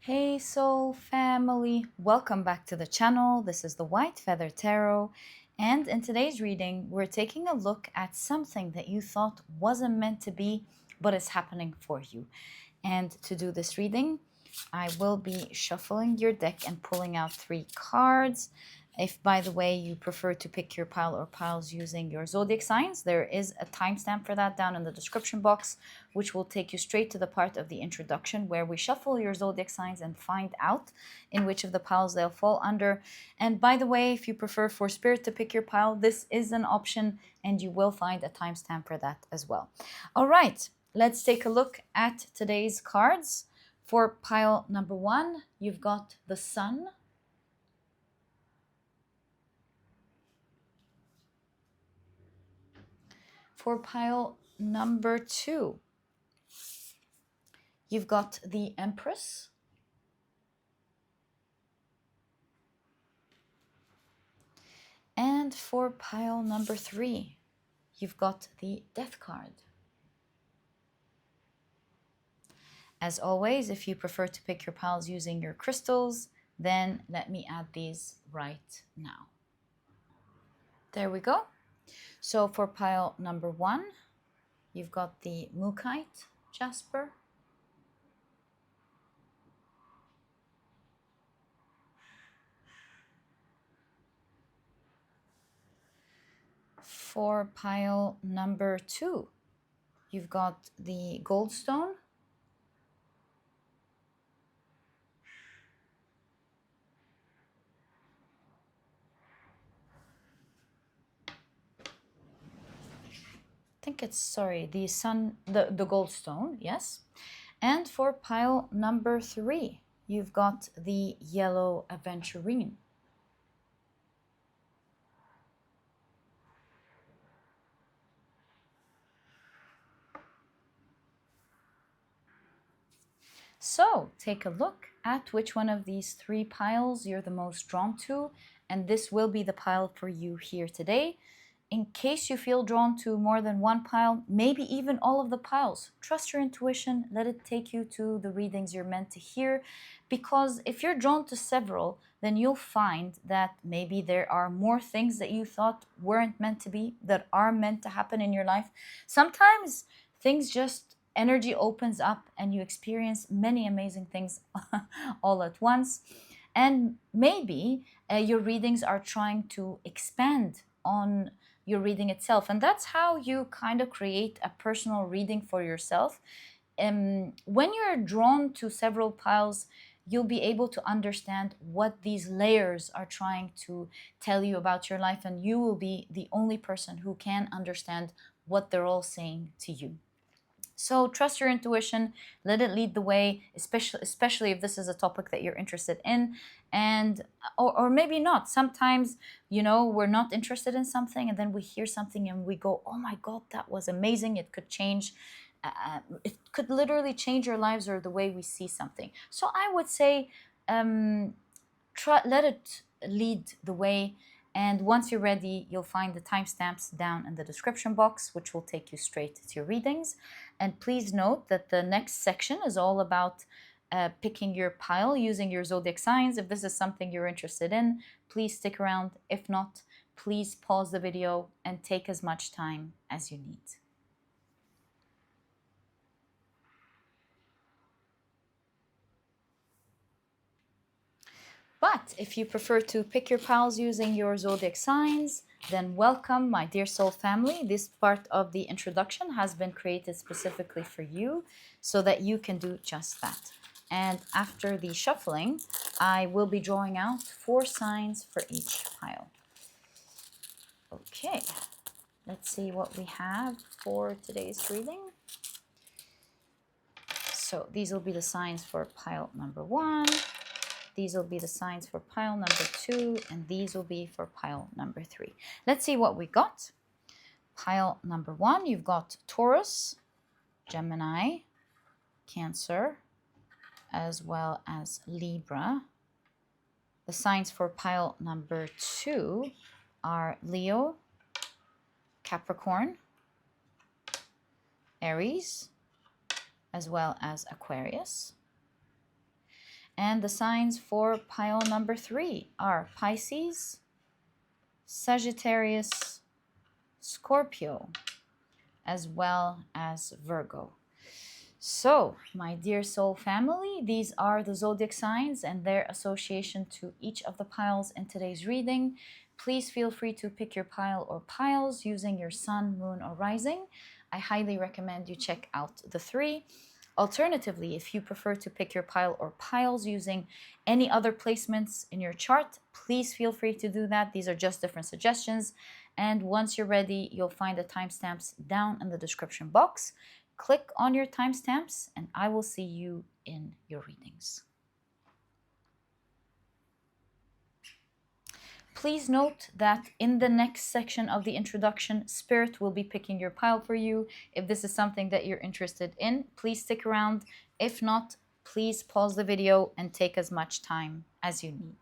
Hey soul family, welcome back to the channel. This is the White Feather Tarot, and in today's reading we're taking a look at something that you thought wasn't meant to be but is happening for you. And to do this reading I will be shuffling your deck and pulling out 3 cards. If, by the way, you prefer to pick your pile or piles using your zodiac signs, there is a timestamp for that down in the description box, which will take you straight to the part of the introduction where we shuffle your zodiac signs and find out in which of the piles they'll fall under. And by the way, if you prefer for Spirit to pick your pile, this is an option and you will find a timestamp for that as well. All right, let's take a look at today's cards. For pile number 1, you've got the Sun. For pile number 2, you've got the Empress. And for pile number 3, you've got the Death card. As always, if you prefer to pick your piles using your crystals, then let me add these right now. There we go. So for pile number 1, you've got the Mookaite, Jasper. For pile number 2, you've got the Goldstone. I think it's, sorry, the sun, the Goldstone, yes. And for pile number 3, you've got the yellow Aventurine. So take a look at which one of these 3 piles you're the most drawn to, and this will be the pile for you here today. In case you feel drawn to more than one pile, maybe even all of the piles, trust your intuition, let it take you to the readings you're meant to hear, because if you're drawn to several, then you'll find that maybe there are more things that you thought weren't meant to be that are meant to happen in your life. Sometimes things just energy opens up and you experience many amazing things all at once. And maybe your readings are trying to expand on your reading itself, and that's how you kind of create a personal reading for yourself. When you're drawn to several piles, you'll be able to understand what these layers are trying to tell you about your life, and you will be the only person who can understand what they're all saying to you. So trust your intuition, let it lead the way, especially if this is a topic that you're interested in, and or maybe not. Sometimes, we're not interested in something and then we hear something and we go, oh my God, that was amazing. It could change, it could literally change our lives or the way we see something. So I would say, let it lead the way. And once you're ready, you'll find the timestamps down in the description box, which will take you straight to your readings. And please note that the next section is all about picking your pile using your zodiac signs. If this is something you're interested in, please stick around. If not, please pause the video and take as much time as you need. But if you prefer to pick your piles using your zodiac signs, then welcome, my dear soul family. This part of the introduction has been created specifically for you so that you can do just that. And after the shuffling, I will be drawing out 4 signs for each pile. Okay, let's see what we have for today's reading. So these will be the signs for pile number 1. These will be the signs for pile number 2, and these will be for pile number 3. Let's see what we got. Pile number 1, you've got Taurus, Gemini, Cancer, as well as Libra. The signs for pile number 2 are Leo, Capricorn, Aries, as well as Aquarius. And the signs for pile number 3 are Pisces, Sagittarius, Scorpio, as well as Virgo. So, my dear soul family, these are the zodiac signs and their association to each of the piles in today's reading. Please feel free to pick your pile or piles using your sun, moon, or rising. I highly recommend you check out the 3. Alternatively, if you prefer to pick your pile or piles using any other placements in your chart, please feel free to do that. These are just different suggestions. And once you're ready, you'll find the timestamps down in the description box. Click on your timestamps and I will see you in your readings. Please note that in the next section of the introduction, Spirit will be picking your pile for you. If this is something that you're interested in, please stick around. If not, please pause the video and take as much time as you need.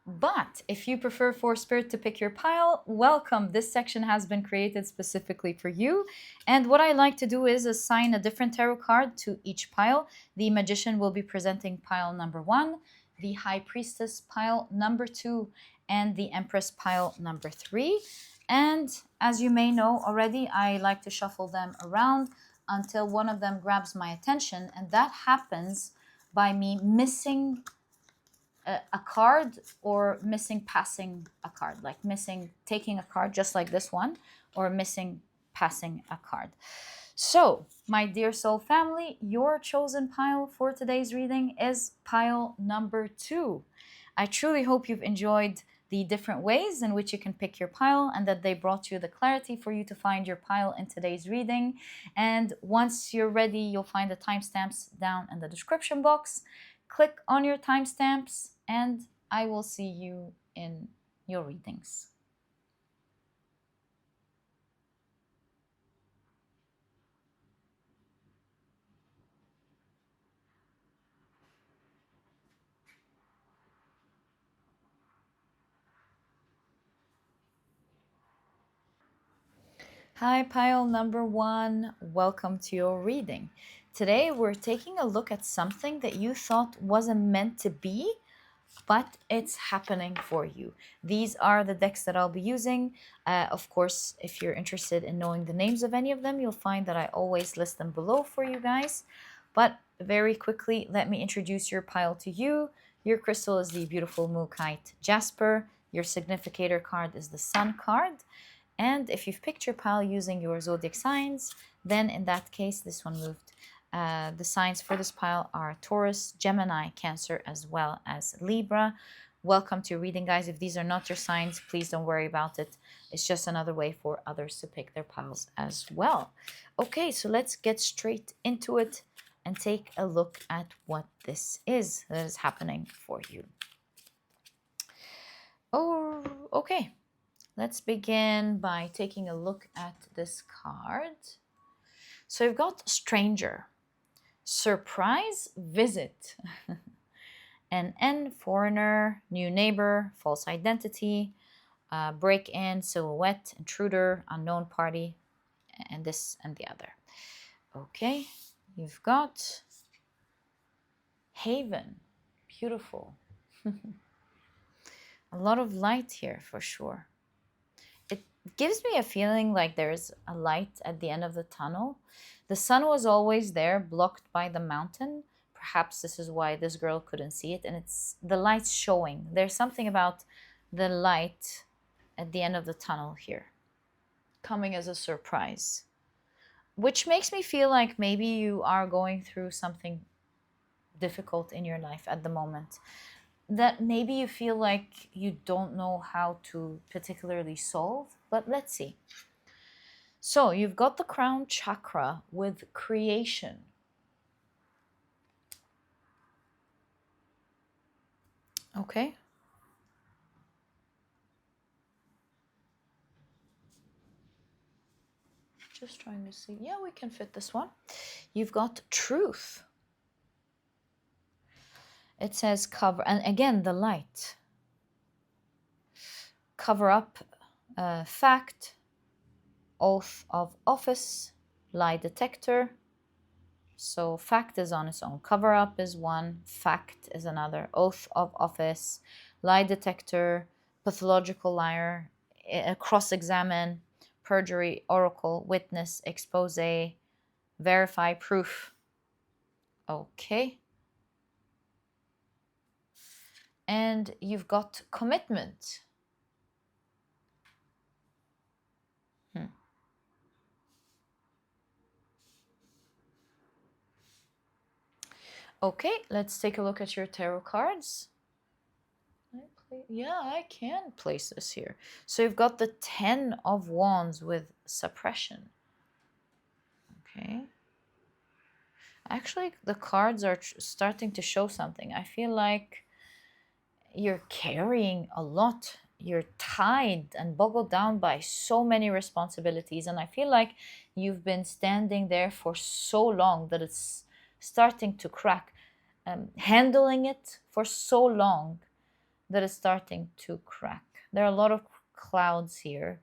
But if you prefer for Spirit to pick your pile, welcome. This section has been created specifically for you. And what I like to do is assign a different tarot card to each pile. The Magician will be presenting pile number 1, the High Priestess pile number 2, and the Empress pile number 3. And as you may know already, I like to shuffle them around until one of them grabs my attention. And that happens by me missing a card or passing a card, like taking a card just like this one, or passing a card. So, my dear soul family, your chosen pile for today's reading is pile number 2. I truly hope you've enjoyed the different ways in which you can pick your pile and that they brought you the clarity for you to find your pile in today's reading. And once you're ready, you'll find the timestamps down in the description box. Click on your timestamps and I will see you in your readings. Hi, pile number 1. Welcome to your reading. Today we're taking a look at something that you thought wasn't meant to be, but it's happening for you. These are the decks that I'll be using. Of course, if you're interested in knowing the names of any of them, you'll find that I always list them below for you guys. But very quickly, let me introduce your pile to you. Your crystal is the beautiful Mookaite Jasper. Your significator card is the Sun card. And if you've picked your pile using your zodiac signs, then in that case, this one moved. The signs for this pile are Taurus, Gemini, Cancer, as well as Libra. Welcome to your reading, guys. If these are not your signs, please don't worry about it. It's just another way for others to pick their piles as well. Okay, so let's get straight into it and take a look at what this is that is happening for you. Oh, okay. Let's begin by taking a look at this card. So you've got Stranger, Surprise Visit, an N, Foreigner, New Neighbor, False Identity, Break-In, Silhouette, Intruder, Unknown Party, and this and the other. Okay, you've got Haven, beautiful. A lot of light here for sure. It gives me a feeling like there's a light at the end of the tunnel. The sun was always there, blocked by the mountain. Perhaps this is why this girl couldn't see it, and it's the light's showing. There's something about the light at the end of the tunnel here, coming as a surprise, which makes me feel like maybe you are going through something difficult in your life at the moment, that maybe you feel like you don't know how to particularly solve, but let's see. So you've got the crown chakra with creation. Okay. Just trying to see. Yeah, we can fit this one. You've got truth. It says cover, and again, the light. Cover up, fact, oath of office, lie detector, So fact is on its own. Cover up is one. Fact is another. Oath of office. Lie detector. Pathological liar. Cross-examine. Perjury. Oracle. Witness. Expose. Verify. Proof. Okay. And you've got commitment. Okay, let's take a look at your tarot cards. Yeah, I can place this here. So you've got the 10 of Wands with suppression. Okay. Actually, the cards are starting to show something. I feel like you're carrying a lot. You're tied and boggled down by so many responsibilities. And I feel like you've been standing there for so long that it's starting to crack. Handling it for so long that it's starting to crack. There are a lot of clouds here,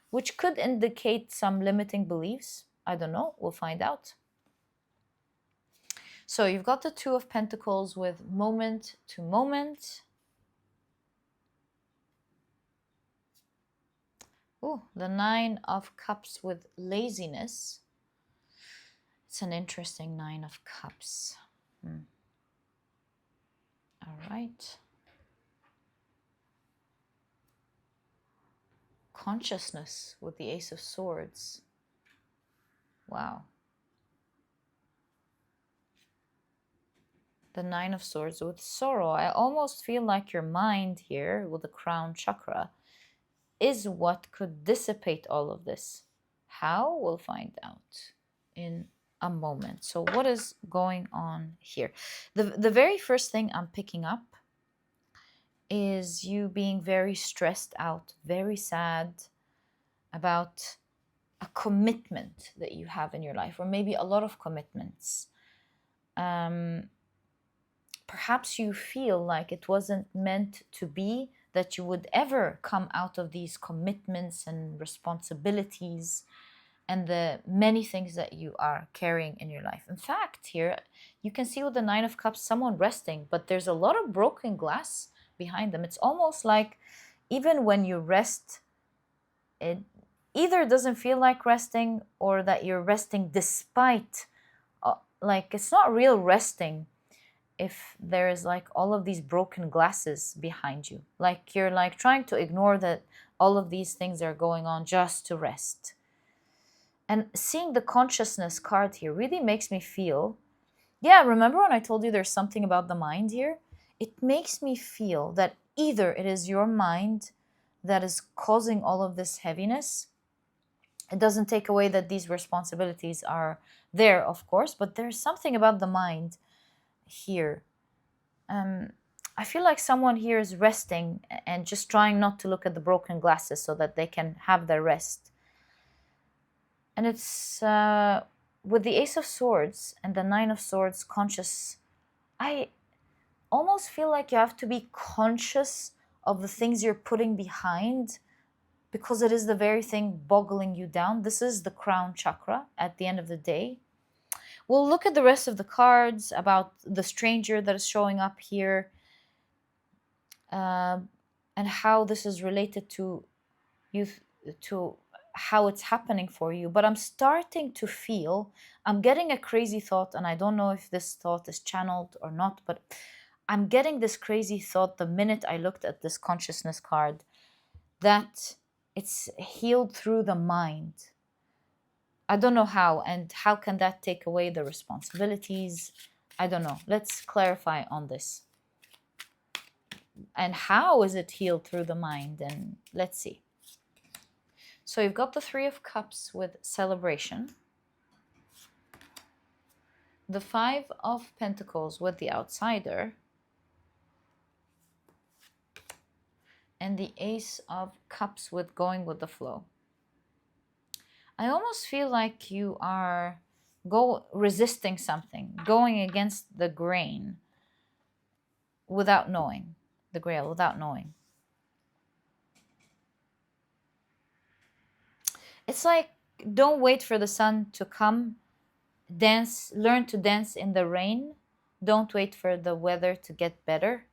which could indicate some limiting beliefs. I don't know. We'll find out. So you've got the Two of Pentacles with moment to moment. Oh, the Nine of Cups with laziness. It's an interesting Nine of Cups. All right. Consciousness with the Ace of Swords. Wow. The Nine of Swords with sorrow. I almost feel like your mind here with the crown chakra is what could dissipate all of this. How? We'll find out in a moment. So what is going on here? The very first thing I'm picking up is you being very stressed out, very sad about a commitment that you have in your life, or maybe a lot of commitments. Perhaps you feel like it wasn't meant to be, that you would ever come out of these commitments and responsibilities and the many things that you are carrying in your life. In fact, here you can see with the Nine of Cups someone resting, but there's a lot of broken glass behind them. It's almost like even when you rest, it either doesn't feel like resting or that you're resting despite, like it's not real resting if there is like all of these broken glasses behind you. Like you're like trying to ignore that all of these things are going on just to rest. And seeing the consciousness card here really makes me feel, yeah, remember when I told you there's something about the mind here? It makes me feel that either it is your mind that is causing all of this heaviness. It doesn't take away that these responsibilities are there, of course, but there's something about the mind here. I feel like someone here is resting and just trying not to look at the broken glasses so that they can have their rest. And it's with the Ace of Swords and the Nine of Swords conscious. I almost feel like you have to be conscious of the things you're putting behind, because it is the very thing boggling you down. This is the crown chakra at the end of the day. We'll look at the rest of the cards about the stranger that is showing up here, and how this is related to you, to how it's happening for you. But I'm starting to feel, I'm getting a crazy thought, and I don't know if this thought is channeled or not, but I'm getting this crazy thought the minute I looked at this consciousness card, that it's healed through the mind. I don't know how, and how can that take away the responsibilities? I don't know. Let's clarify on this. And how is it healed through the mind? And let's see. So you've got the Three of Cups with celebration, the Five of Pentacles with the outsider, and the Ace of Cups with going with the flow. I almost feel like you are resisting something, going against the grain without knowing, the grail without knowing. It's like, don't wait for the sun to come. learn to dance in the rain. Don't wait for the weather to get better.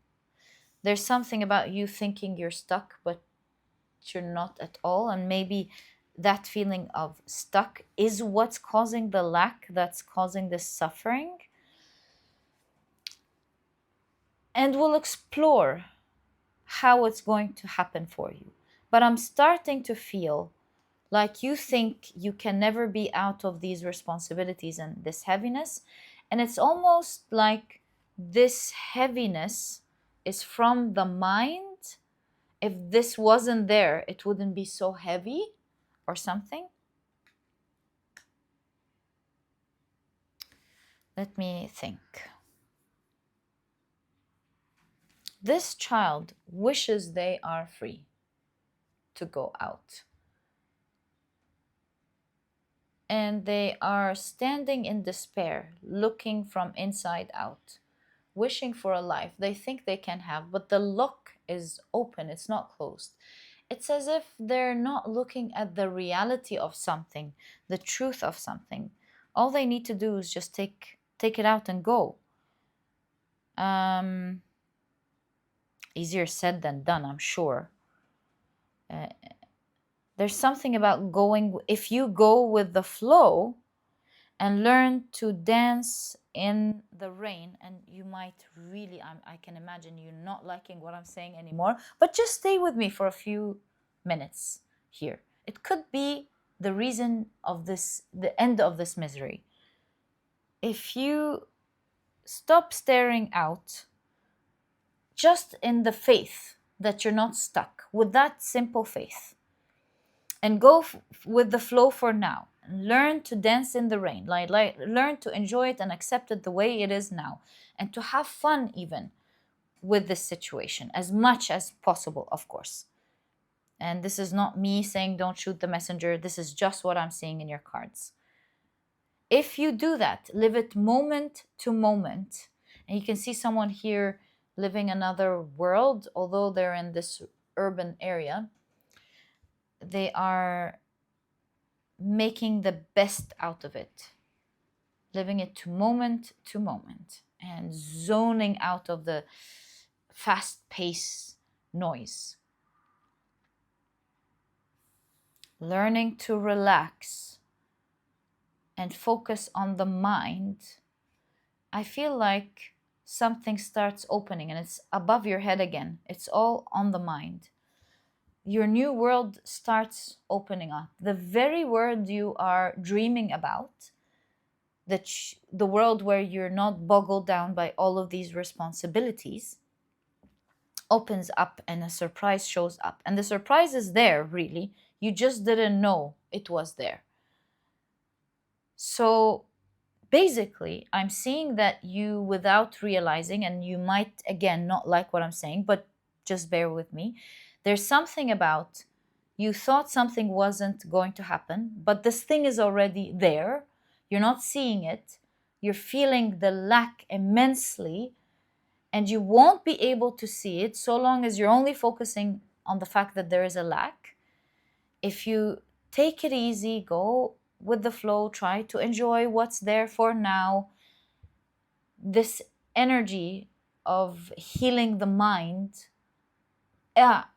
There's something about you thinking you're stuck, but you're not at all. And maybe that feeling of stuck is what's causing the lack, that's causing this suffering. And we'll explore how it's going to happen for you. But I'm starting to feel like you think you can never be out of these responsibilities and this heaviness. And it's almost like this heaviness is from the mind. If this wasn't there, it wouldn't be so heavy or something. Let me think. This child wishes they are free to go out. And they are standing in despair, looking from inside out, wishing for a life they think they can have, but the look is open, it's not closed. It's as if they're not looking at the reality of something, the truth of something. All they need to do is just take it out and go. Easier said than done, I'm sure. There's something about going, if you go with the flow and learn to dance in the rain, and you might really, I can imagine you not liking what I'm saying anymore, but just stay with me for a few minutes here. It could be the reason of this, the end of this misery. If you stop staring out, just in the faith that you're not stuck, with that simple faith, and go with the flow for now. Learn to dance in the rain. Learn to enjoy it and accept it the way it is now. And to have fun even with this situation, as much as possible, of course. And this is not me saying don't shoot the messenger. This is just what I'm seeing in your cards. If you do that, live it moment to moment. And you can see someone here living another world, although they're in this urban area. They are making the best out of it, living it to moment, and zoning out of the fast-paced noise. Learning to relax and focus on the mind. I feel like something starts opening and it's above your head again. It's all on the mind. Your new world starts opening up. The very world you are dreaming about, the world where you're not boggled down by all of these responsibilities, opens up and a surprise shows up. And the surprise is there, really. You just didn't know it was there. So basically, I'm seeing that you, without realizing, and you might, again, not like what I'm saying, but just bear with me. There's something about you thought something wasn't going to happen, but this thing is already there. You're not seeing it. You're feeling the lack immensely, and you won't be able to see it so long as you're only focusing on the fact that there is a lack. If you take it easy, go with the flow, try to enjoy what's there for now, this energy of healing the mind,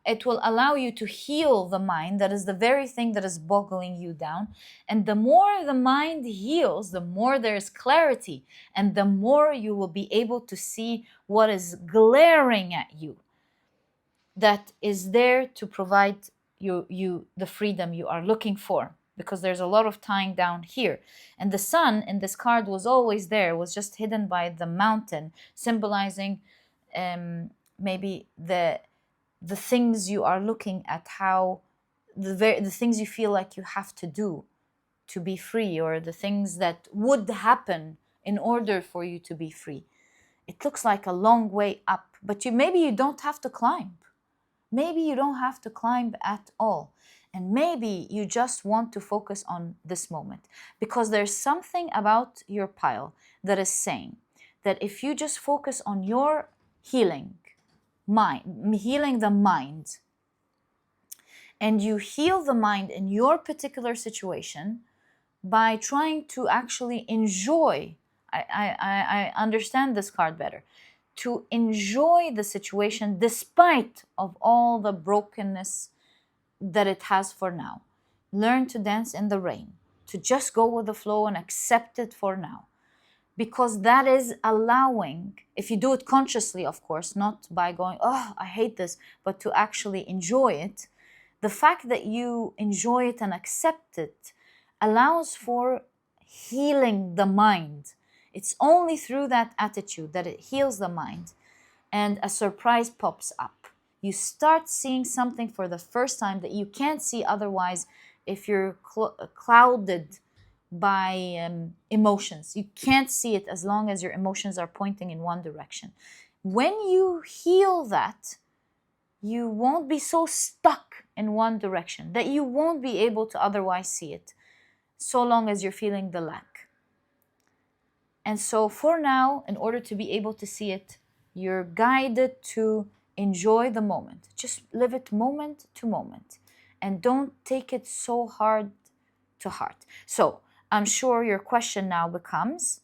it will allow you to heal the mind. That is the very thing that is boggling you down. And the more the mind heals, the more there is clarity, and the more you will be able to see what is glaring at you, that is there to provide you the freedom you are looking for. Because there's a lot of tying down here. And the sun in this card was always there, was just hidden by the mountain, symbolizing maybe the things you are looking at, how the things you feel like you have to do to be free, or the things that would happen in order for you to be free. It looks like a long way up, but maybe you don't have to climb. Maybe you don't have to climb at all. And maybe you just want to focus on this moment, because there's something about your pile that is saying that if you just focus on your healing the mind, and you heal the mind in your particular situation, by trying to actually enjoy. I understand this card better. To enjoy the situation despite of all the brokenness that it has for now. Learn to dance in the rain, to just go with the flow and accept it for now. Because that is allowing, if you do it consciously, of course, not by going, oh, I hate this, but to actually enjoy it. The fact that you enjoy it and accept it allows for healing the mind. It's only through that attitude that it heals the mind, and a surprise pops up. You start seeing something for the first time that you can't see otherwise if you're clouded by emotions. You can't see it as long as your emotions are pointing in one direction. When you heal that, you won't be so stuck in one direction that you won't be able to otherwise see it, so long as you're feeling the lack. And so for now, in order to be able to see it, you're guided to enjoy the moment. Just live it moment to moment, and don't take it so hard to heart. So I'm sure your question now becomes,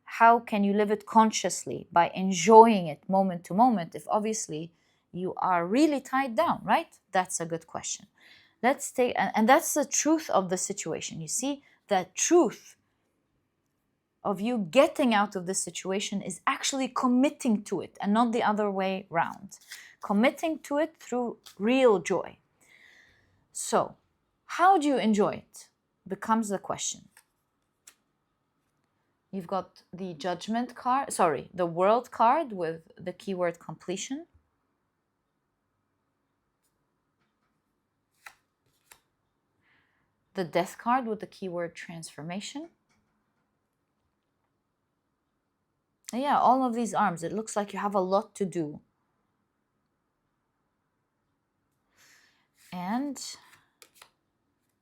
how can you live it consciously by enjoying it moment to moment if obviously you are really tied down, right? That's a good question. Let's take, and that's the truth of the situation. You see, the truth of you getting out of this situation is actually committing to it and not the other way around. Committing to it through real joy. So, how do you enjoy it? Becomes the question. You've got the judgment card, the world card with the keyword completion. The death card with the keyword transformation. Yeah, all of these arms, it looks like you have a lot to do. And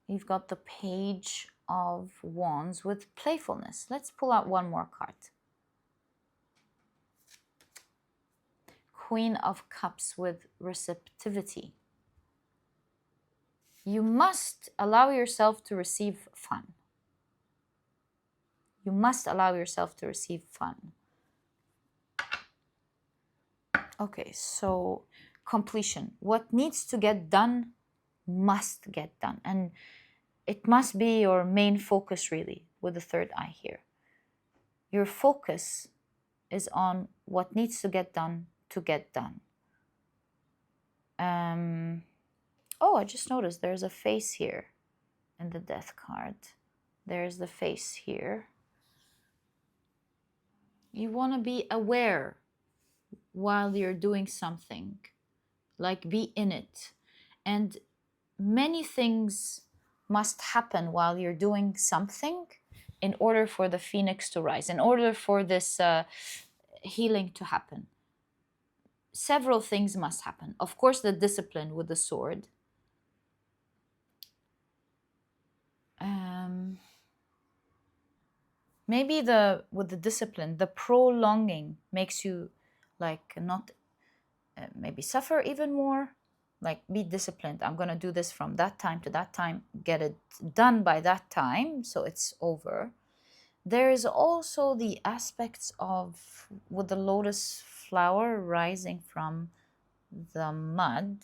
you've got the Page of Wands with playfulness. Let's pull out one more card. Queen of Cups with receptivity. You must allow yourself to receive fun. You must allow yourself to receive fun. Okay, so completion. What needs to get done must get done. And it must be your main focus, really, with the third eye here. Your focus is on what needs to get done to get done. Oh, I just noticed there's a face here in the death card. There's the face here. You want to be aware while you're doing something, like be in it. And many things must happen while you're doing something in order for the phoenix to rise, in order for this healing to happen. Several things must happen. Of course, the discipline with the sword. Maybe with the discipline, the prolonging makes you like not maybe suffer even more. Like, be disciplined. I'm going to do this from that time to that time, get it done by that time, so it's over. There is also the aspects of, with the lotus flower rising from the mud.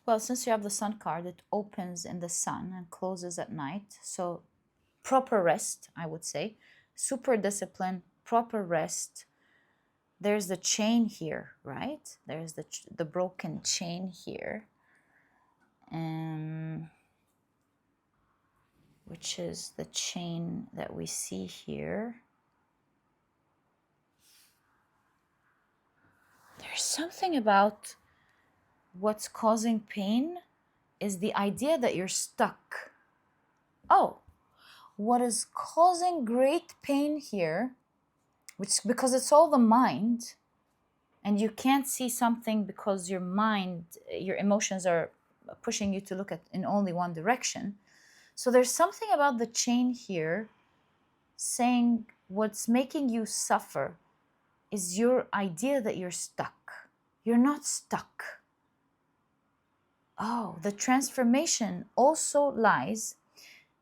Well, since you have the sun card, it opens in the sun and closes at night. So proper rest, I would say. Super discipline, proper rest. There's the chain here, right? There's the broken chain here. Which is the chain that we see here. There's something about what's causing pain is the idea that you're stuck. Oh, what is causing great pain here, which because it's all the mind, and you can't see something because your mind, your emotions are pushing you to look at in only one direction. So there's something about the chain here saying what's making you suffer is your idea that you're stuck. You're not stuck. Oh, the transformation also lies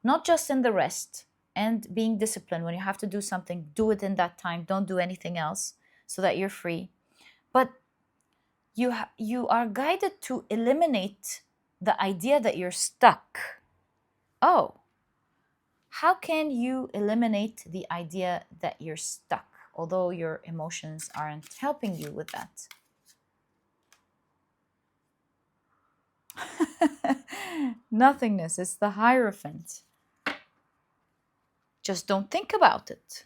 not just in the rest and being disciplined. When you have to do something, do it in that time. Don't do anything else so that you're free. But you are guided to eliminate the idea that you're stuck. Oh, how can you eliminate the idea that you're stuck, although your emotions aren't helping you with that? Nothingness is the Hierophant. Just don't think about it.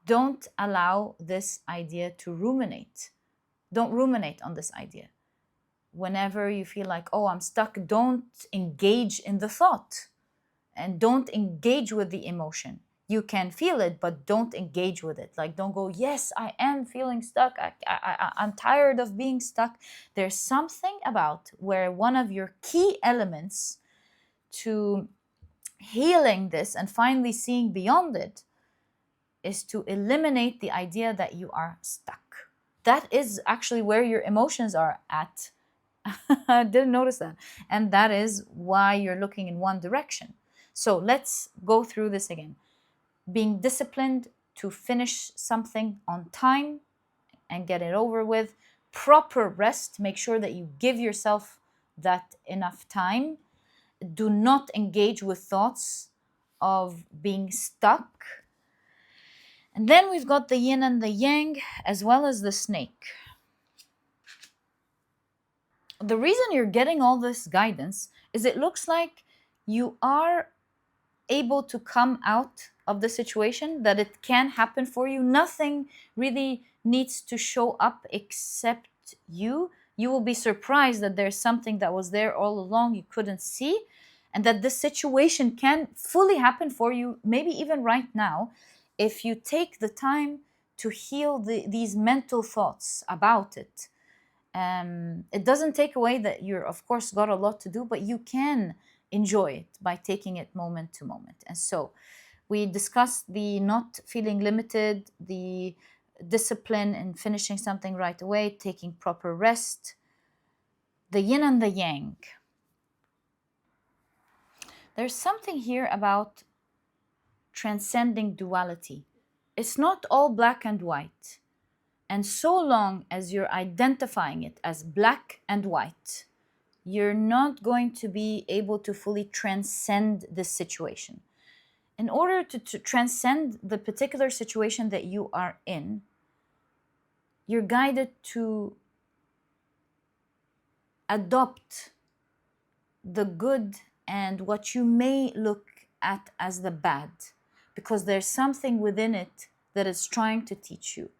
Don't allow this idea to ruminate. Don't ruminate on this idea. Whenever you feel like, oh, I'm stuck, don't engage in the thought and don't engage with the emotion. You can feel it, but don't engage with it. Like, don't go, yes, I am feeling stuck. I'm tired of being stuck. There's something about where one of your key elements to healing this and finally seeing beyond it is to eliminate the idea that you are stuck. That is actually where your emotions are at. I didn't notice that. And that is why you're looking in one direction. So let's go through this again. Being disciplined to finish something on time and get it over with. Proper rest. Make sure that you give yourself that enough time. Do not engage with thoughts of being stuck. And then we've got the yin and the yang, as well as the snake. The reason you're getting all this guidance is it looks like you are able to come out of the situation, that it can happen for you. Nothing really needs to show up except you. You will be surprised that there's something that was there all along you couldn't see, and that this situation can fully happen for you, maybe even right now, if you take the time to heal these mental thoughts about it. It doesn't take away that you're, of course, got a lot to do, but you can enjoy it by taking it moment to moment. And so we discussed the not feeling limited, the discipline in finishing something right away, taking proper rest, the yin and the yang. There's something here about transcending duality. It's not all black and white. And so long as you're identifying it as black and white, you're not going to be able to fully transcend this situation. In order to transcend the particular situation that you are in, you're guided to adopt the good and what you may look at as the bad, because there's something within it that is trying to teach you.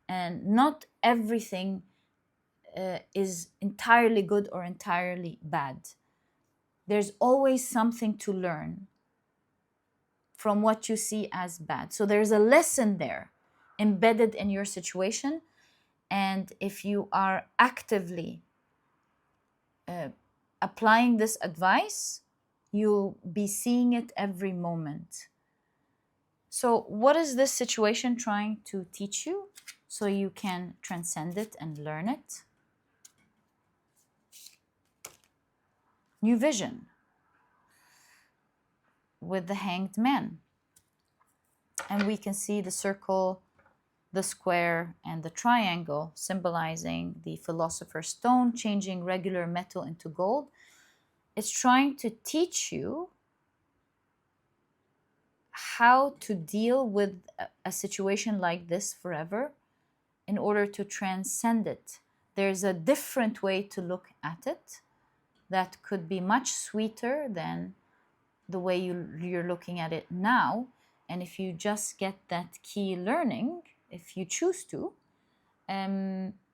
And not everything is entirely good or entirely bad. There's always something to learn from what you see as bad. So there's a lesson there embedded in your situation. And if you are actively applying this advice, you'll be seeing it every moment. So what is this situation trying to teach you so you can transcend it and learn it? New vision with the Hanged Man. And we can see the circle, the square, and the triangle symbolizing the Philosopher's Stone, changing regular metal into gold. It's trying to teach you how to deal with a situation like this forever in order to transcend it. There's a different way to look at it that could be much sweeter than the way you're looking at it now. And if you just get that key learning, if you choose to,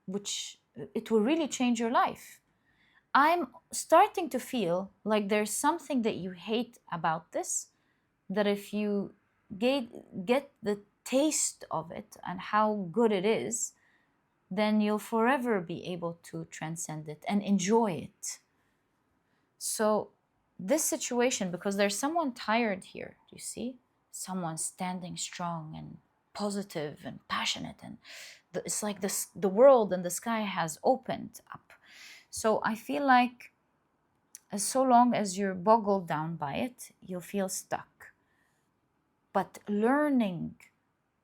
which it will really change your life. I'm starting to feel like there's something that you hate about this, that if you get the taste of it and how good it is, then you'll forever be able to transcend it and enjoy it. So this situation, because there's someone tired here, do you see? Someone standing strong and positive and passionate, and it's like the world and the sky has opened up. So I feel like so long as you're boggled down by it, you'll feel stuck. But learning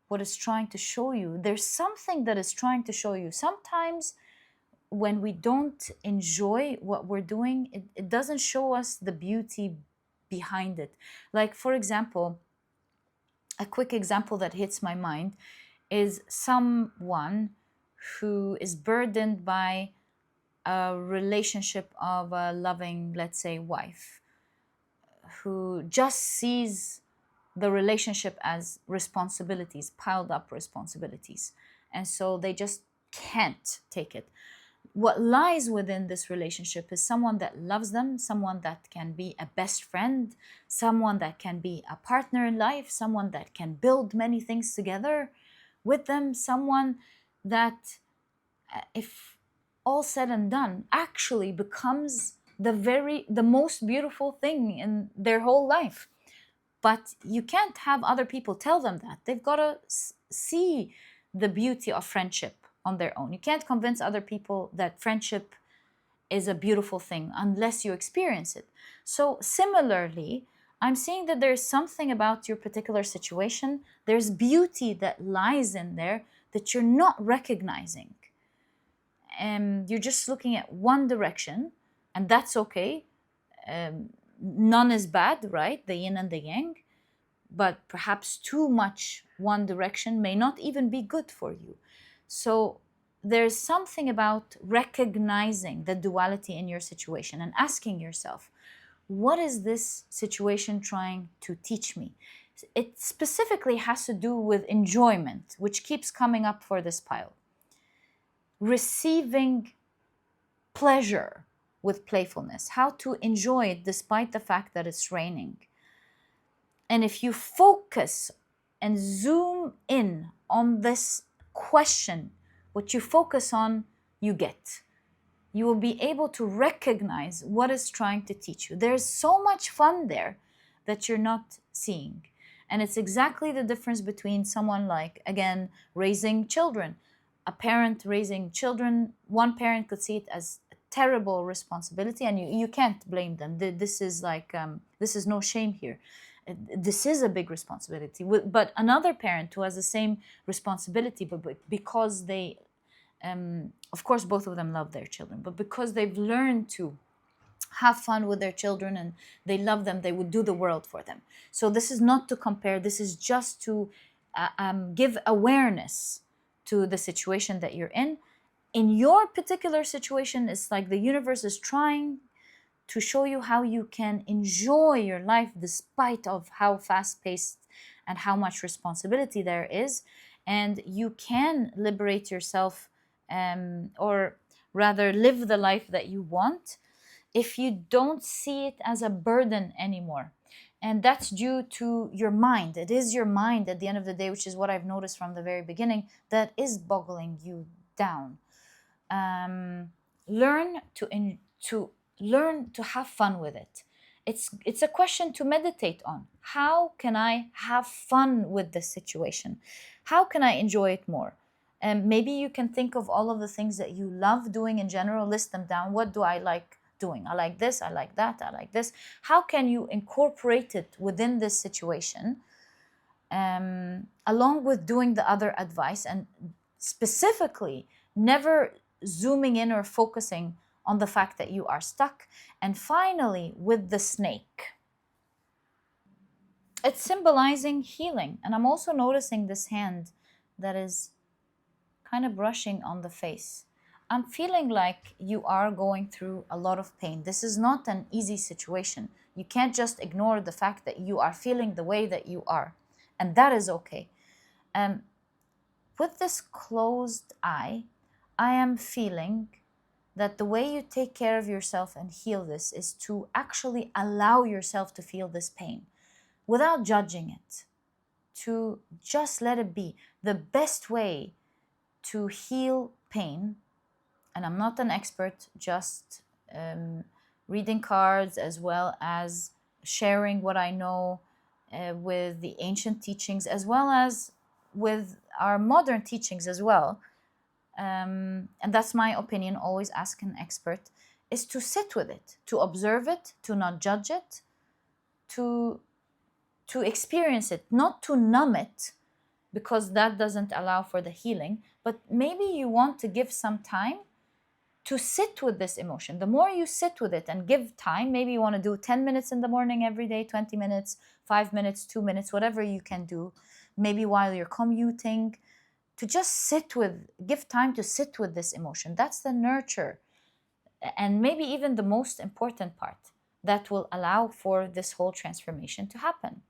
what it's trying to show you, there's something that is trying to show you. Sometimes when we don't enjoy what we're doing, it doesn't show us the beauty behind it. Like, for example, a quick example that hits my mind is someone who is burdened by a relationship of a loving, let's say, wife, who just sees the relationship as responsibilities, piled up responsibilities. And so they just can't take it. What lies within this relationship is someone that loves them, someone that can be a best friend, someone that can be a partner in life, someone that can build many things together with them, someone that, if all said and done, actually becomes the most beautiful thing in their whole life. But you can't have other people tell them that. They've got to see the beauty of friendship on their own. You can't convince other people that friendship is a beautiful thing unless you experience it. So similarly, I'm seeing that there's something about your particular situation. There's beauty that lies in there that you're not recognizing. And you're just looking at one direction, and that's okay. None is bad, right? The yin and the yang. But perhaps too much one direction may not even be good for you. So there's something about recognizing the duality in your situation and asking yourself, what is this situation trying to teach me? It specifically has to do with enjoyment, which keeps coming up for this pile. Receiving pleasure with playfulness, how to enjoy it despite the fact that it's raining. And if you focus and zoom in on this question, what you focus on, you get. You will be able to recognize what it's trying to teach you. There's so much fun there that you're not seeing. And it's exactly the difference between someone like, again, raising children. A parent raising children, one parent could see it as a terrible responsibility, and you can't blame them. This is like, this is no shame here. This is a big responsibility. But another parent who has the same responsibility, but because they, of course, both of them love their children, but because they've learned to have fun with their children and they love them, they would do the world for them. So this is not to compare. This is just to give awareness to the situation that you're in. In your particular situation, it's like the universe is trying to show you how you can enjoy your life despite of how fast-paced and how much responsibility there is. And you can liberate yourself, or rather live the life that you want, if you don't see it as a burden anymore. And that's due to your mind. It is your mind at the end of the day, which is what I've noticed from the very beginning, that is boggling you down. Learn to have fun with it. It's a question to meditate on. How can I have fun with this situation? How can I enjoy it more? And maybe you can think of all of the things that you love doing in general, list them down. What do I like doing? I like this, I like that, I like this. How can you incorporate it within this situation, along with doing the other advice, and specifically never zooming in or focusing on the fact that you are stuck. And finally, with the snake, it's symbolizing healing. And I'm also noticing this hand that is kind of brushing on the face. I'm feeling like you are going through a lot of pain. This is not an easy situation. You can't just ignore the fact that you are feeling the way that you are. And that is okay. With this closed eye, I am feeling that the way you take care of yourself and heal this is to actually allow yourself to feel this pain without judging it, to just let it be. The best way to heal pain, and I'm not an expert, just reading cards as well as sharing what I know with the ancient teachings as well as with our modern teachings as well. and that's my opinion, always ask an expert, is to sit with it, to observe it, to not judge it, to experience it, not to numb it, because that doesn't allow for the healing. But maybe you want to give some time to sit with this emotion. The more you sit with it and give time, maybe you want to do 10 minutes in the morning every day, 20 minutes, 5 minutes, 2 minutes, whatever you can do, maybe while you're commuting, to just give time to sit with this emotion. That's the nurture, and maybe even the most important part that will allow for this whole transformation to happen.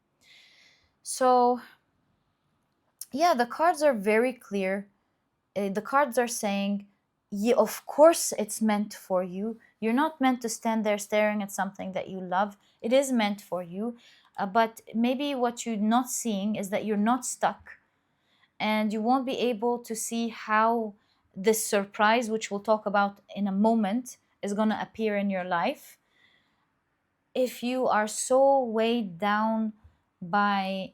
So yeah, the cards are very clear. The cards are saying, yeah, of course it's meant for you. You're not meant to stand there staring at something that you love. It is meant for you. But maybe what you're not seeing is that you're not stuck, and you won't be able to see how this surprise, which we'll talk about in a moment, is going to appear in your life if you are so weighed down by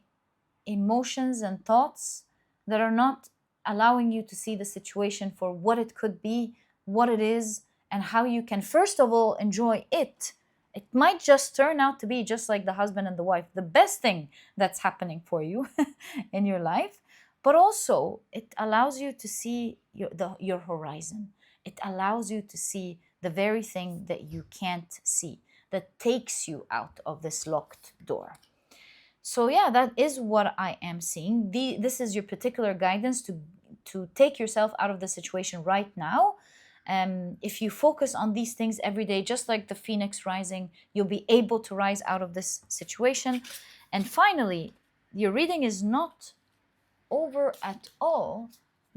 emotions and thoughts that are not allowing you to see the situation for what it could be, what it is, and how you can, first of all, enjoy it. It might just turn out to be just like the husband and the wife, the best thing that's happening for you in your life. But also, it allows you to see your horizon. It allows you to see the very thing that you can't see, that takes you out of this locked door. So yeah, that is what I am seeing. This is your particular guidance to take yourself out of the situation right now. If you focus on these things every day, just like the phoenix rising, you'll be able to rise out of this situation. And finally, your reading is not over at all,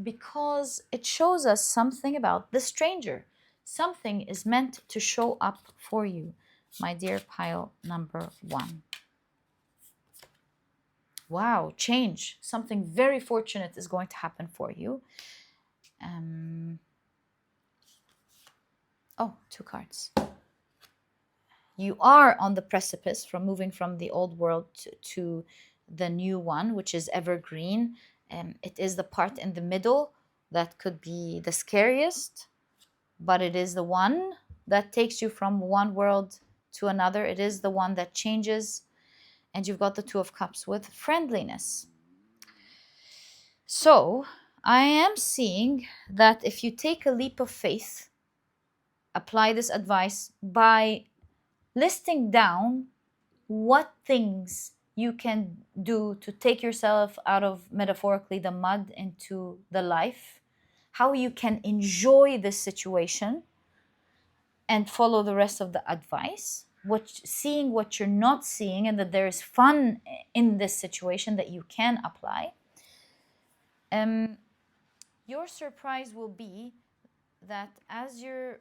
because it shows us something about the stranger. Something is meant to show up for you, my dear pile number 1. Wow, change. Something very fortunate is going to happen for you. Oh, 2 cards. You are on the precipice from moving from the old world to the new one, which is evergreen. It is the part in the middle that could be the scariest, but it is the one that takes you from one world to another. It is the one that changes. And you've got the 2 of Cups with friendliness. So I am seeing that if you take a leap of faith, apply this advice by listing down what things you can do to take yourself out of, metaphorically, the mud into the life, how you can enjoy this situation and follow the rest of the advice, seeing what you're not seeing, and that there is fun in this situation that you can apply. Your surprise will be that as you're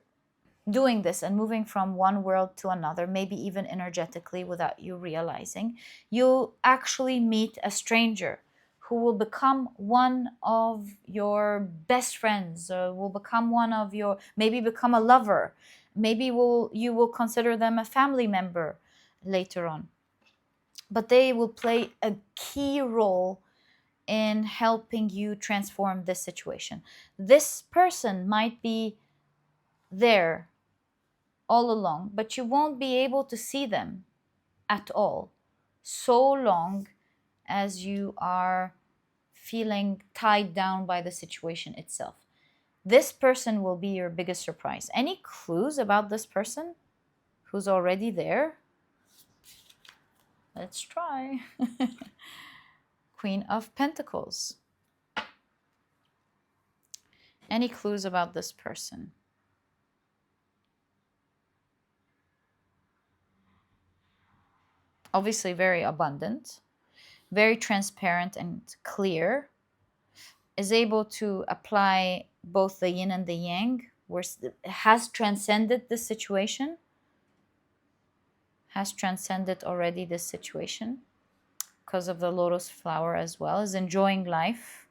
doing this and moving from one world to another, maybe even energetically without you realizing, you'll actually meet a stranger who will become one of your best friends, or will become one of your, maybe become a lover, maybe you will consider them a family member later on. But they will play a key role in helping you transform this situation. This person might be there all along, but you won't be able to see them at all so long as you are feeling tied down by the situation itself. This person will be your biggest surprise. Any clues about this person who's already there? Let's try. Queen of Pentacles. Any clues about this person? Obviously very abundant, very transparent and clear, is able to apply both the yin and the yang, has transcended this situation, has transcended already this situation because of the lotus flower as well, is enjoying life.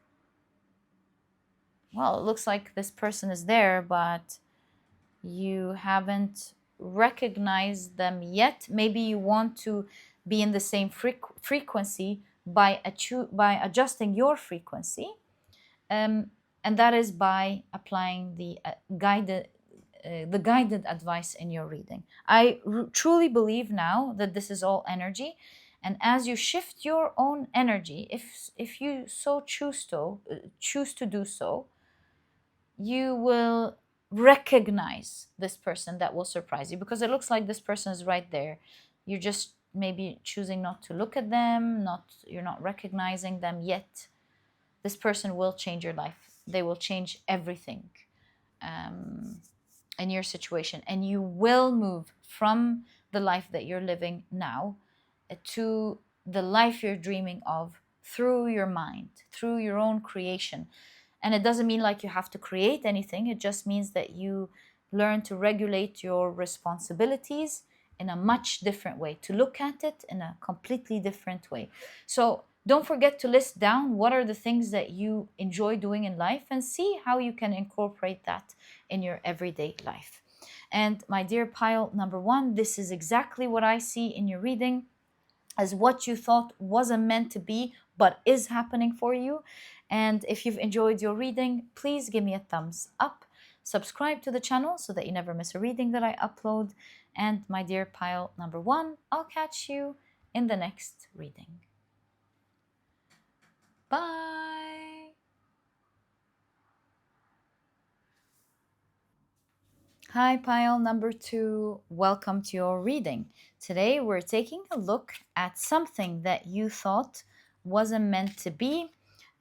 Well, it looks like this person is there, but you haven't recognized them yet. Maybe you want to be in the same frequency by adjusting your frequency. And that is by applying the guided advice in your reading. I truly believe now that this is all energy, and as you shift your own energy, if you so choose to do so, you will recognize this person that will surprise you, because it looks like this person is right there. You're just maybe choosing not to look at them, you're not recognizing them yet. This person will change your life. They will change everything in your situation, and you will move from the life that you're living now to the life you're dreaming of through your mind, through your own creation. And it doesn't mean like you have to create anything. It just means that you learn to regulate your responsibilities in a much different way, to look at it in a completely different way. So don't forget to list down what are the things that you enjoy doing in life, and see how you can incorporate that in your everyday life. And my dear pile number 1, this is exactly what I see in your reading as what you thought wasn't meant to be, but is happening for you. And if you've enjoyed your reading, please give me a thumbs up. Subscribe to the channel so that you never miss a reading that I upload. And my dear pile number 1, I'll catch you in the next reading. Bye. Hi, pile number 2. Welcome to your reading. Today we're taking a look at something that you thought wasn't meant to be,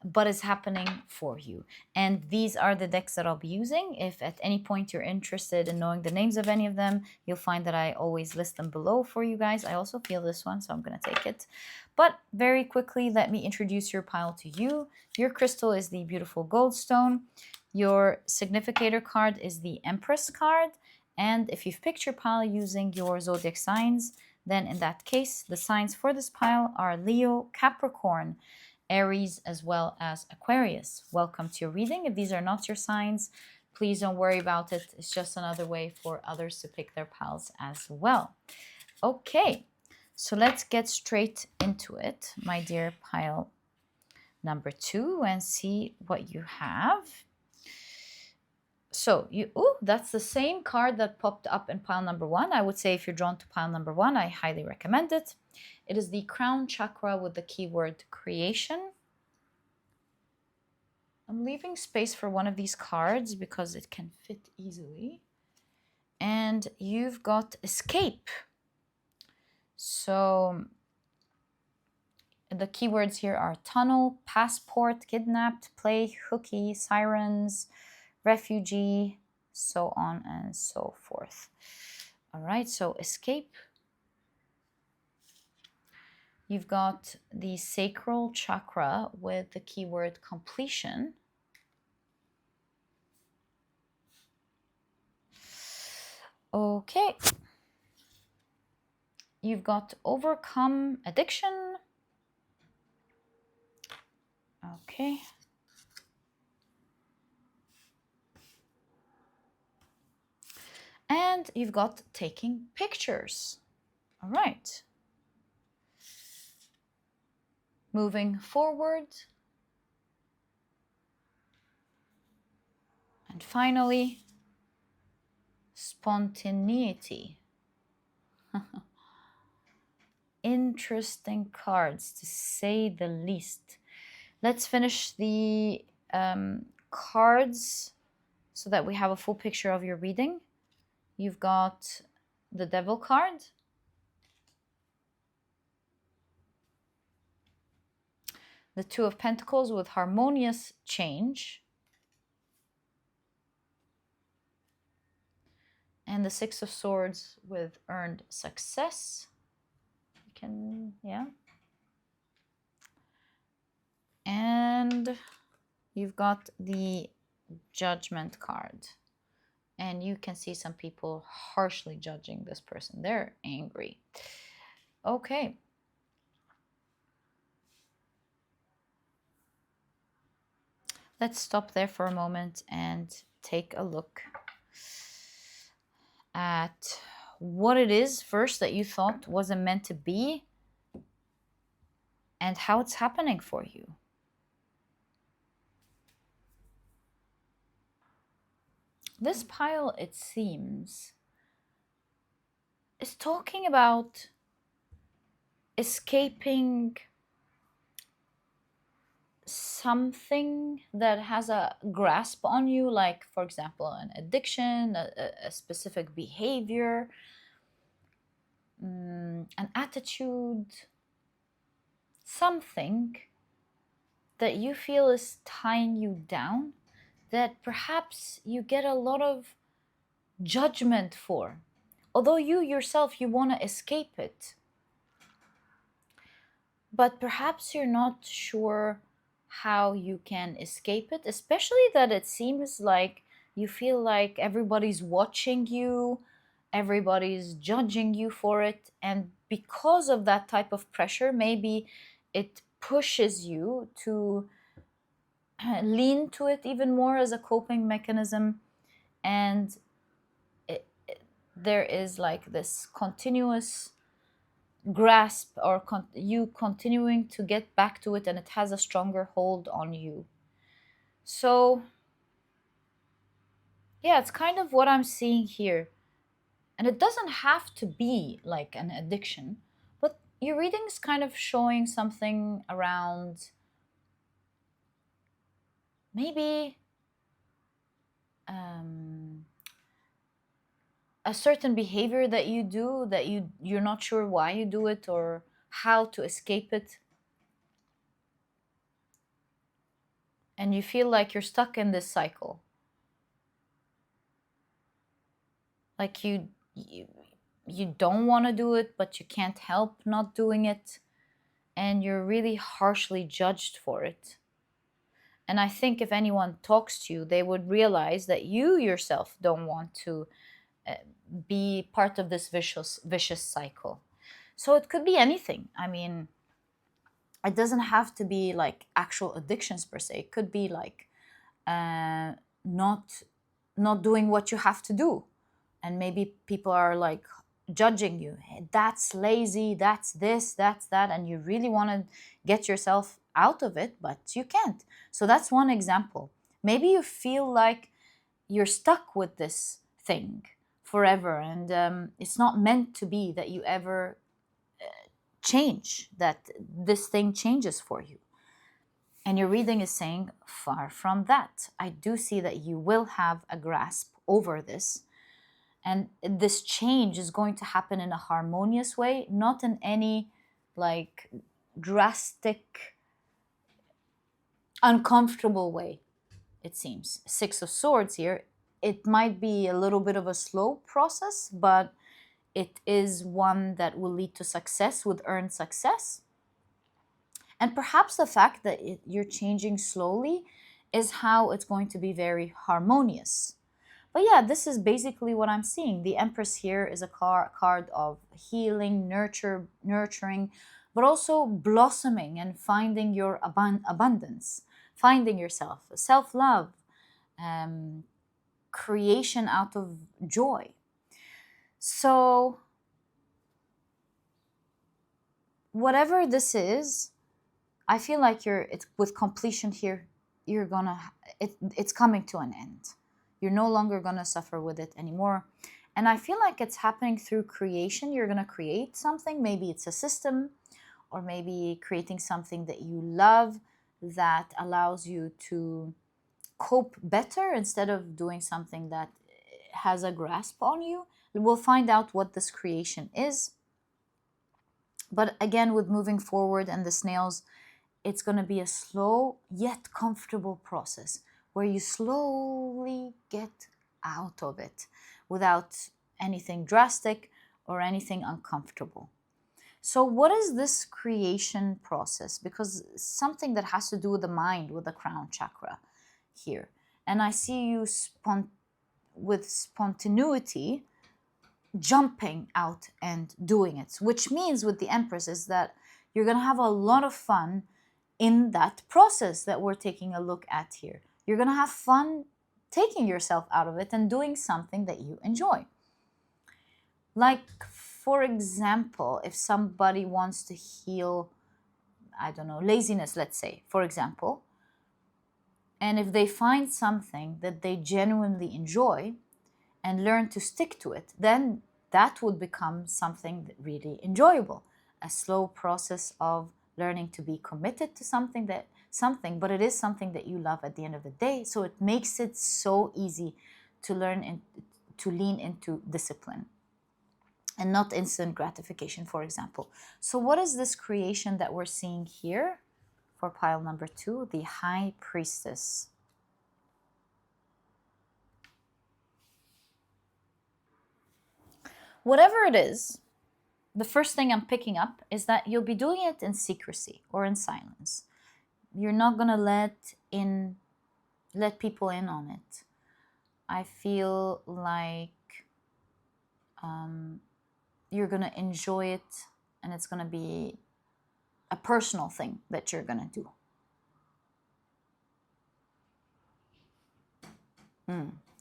but is happening for you. And these are the decks that I'll be using. If at any point you're interested in knowing the names of any of them, you'll find that I always list them below for you guys. I also feel this one, so I'm going to take it. But very quickly, let me introduce your pile to you. Your crystal is the beautiful Goldstone. Your significator card is the Empress card. And if you've picked your pile using your zodiac signs, then in that case, the signs for this pile are Leo, Capricorn, Aries, as well as Aquarius. Welcome to your reading. If these are not your signs, please don't worry about it. It's just another way for others to pick their piles as well. Okay, so let's get straight into it, my dear pile number 2, and see what you have. So that's the same card that popped up in pile number 1. I would say if you're drawn to pile number 1, I highly recommend it. It is the crown chakra with the keyword creation. I'm leaving space for one of these cards because it can fit easily. And you've got escape. So the keywords here are tunnel, passport, kidnapped, plague, hooky, sirens, refugee, so on and so forth. All right, so escape. You've got the sacral chakra with the keyword completion. Okay. You've got overcome addiction. Okay. And you've got taking pictures. All right. Moving forward. And finally, spontaneity. Interesting cards, to say the least. Let's finish the cards so that we have a full picture of your reading. You've got the Devil card. The Two of Pentacles with harmonious change. And the Six of Swords with earned success. And you've got the Judgment card. And you can see some people harshly judging this person. They're angry. Okay. Let's stop there for a moment and take a look at what it is first that you thought wasn't meant to be and how it's happening for you. this pile, it seems, is talking about escaping something that has a grasp on you, like, for example, an addiction, a specific behavior, an attitude, something that you feel is tying you down, that perhaps you get a lot of judgment for. Although you yourself, you want to escape it, but perhaps you're not sure how you can escape it, especially that it seems like you feel like everybody's watching you, everybody's judging you for it, and because of that type of pressure, maybe it pushes you to lean to it even more as a coping mechanism. And there is like this continuous grasp, or you continuing to get back to it, and it has a stronger hold on you. So yeah, it's kind of what I'm seeing here. And it doesn't have to be like an addiction, but your reading is kind of showing something around maybe um, a certain behavior that you do, that you're not sure why you do it or how to escape it, and you feel like you're stuck in this cycle, like you, you don't want to do it, but you can't help not doing it, and you're really harshly judged for it. And I think if anyone talks to you, they would realize that you yourself don't want to be part of this vicious cycle. So it could be anything. I mean, it doesn't have to be like actual addictions per se. It could be like uh, not not doing what you have to do, and maybe people are like judging you. Hey, that's lazy, that's this, that's that, and you really want to get yourself out of it, but you can't. So that's one example. Maybe you feel like you're stuck with this thing forever, and it's not meant to be that you ever change, that this thing changes for you. And your reading is saying, far from that. I do see that you will have a grasp over this. And this change is going to happen in a harmonious way, not in any like drastic, uncomfortable way, it seems. Six of Swords here. It might be a little bit of a slow process, but it is one that will lead to success, with earned success. And perhaps the fact that you're changing slowly is how it's going to be very harmonious. But yeah, this is basically what I'm seeing. The Empress here is a card of healing, nurturing, but also blossoming and finding your abundance, finding yourself, self-love, creation out of joy. So whatever this is, I feel like it's with completion here. You're gonna it's coming to an end. You're no longer gonna suffer with it anymore. And I feel like it's happening through creation. You're gonna create something. Maybe it's a system, or maybe creating something that you love, that allows you to cope better instead of doing something that has a grasp on you. We'll find out what this creation is. But again, with moving forward and the snails, it's going to be a slow yet comfortable process where you slowly get out of it without anything drastic or anything uncomfortable. So what is this creation process? Because something that has to do with the mind, with the crown chakra here. And I see you with spontaneity jumping out and doing it, which means with the Empress is that you're going to have a lot of fun in that process that we're taking a look at here. You're going to have fun taking yourself out of it and doing something that you enjoy. Like, for example, if somebody wants to heal, I don't know, laziness, let's say, for example, And if they find something that they genuinely enjoy and learn to stick to it, then that would become something really enjoyable. A slow process of learning to be committed to something, but it is something that you love at the end of the day. So it makes it so easy to learn and to lean into discipline and not instant gratification, for example. So what is this creation that we're seeing here for pile number 2? The High Priestess. Whatever it is, the first thing I'm picking up is that you'll be doing it in secrecy or in silence. You're not gonna let people in on it. I feel like you're gonna enjoy it, and it's gonna be a personal thing that you're gonna do.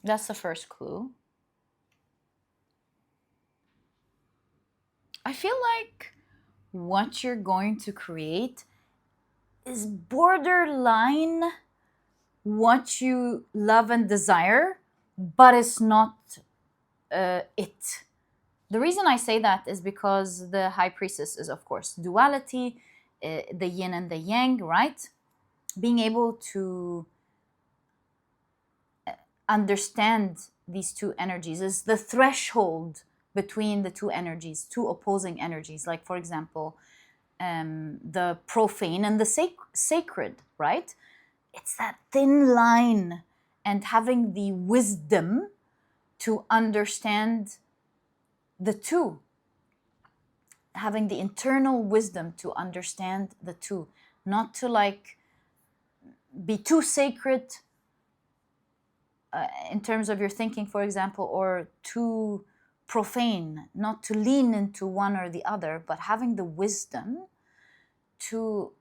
That's the first clue. I feel like what you're going to create is borderline what you love and desire, but it's not it. The reason I say that is because the High Priestess is, of course, duality, the yin and the yang, right? Being able to understand these two energies is the threshold between the two energies, two opposing energies. Like, for example, the profane and the sacred, right? It's that thin line, and having the wisdom to understand the two, having the internal wisdom to understand the two, not to like be too sacred in terms of your thinking, for example, or too profane, not to lean into one or the other, but having the wisdom to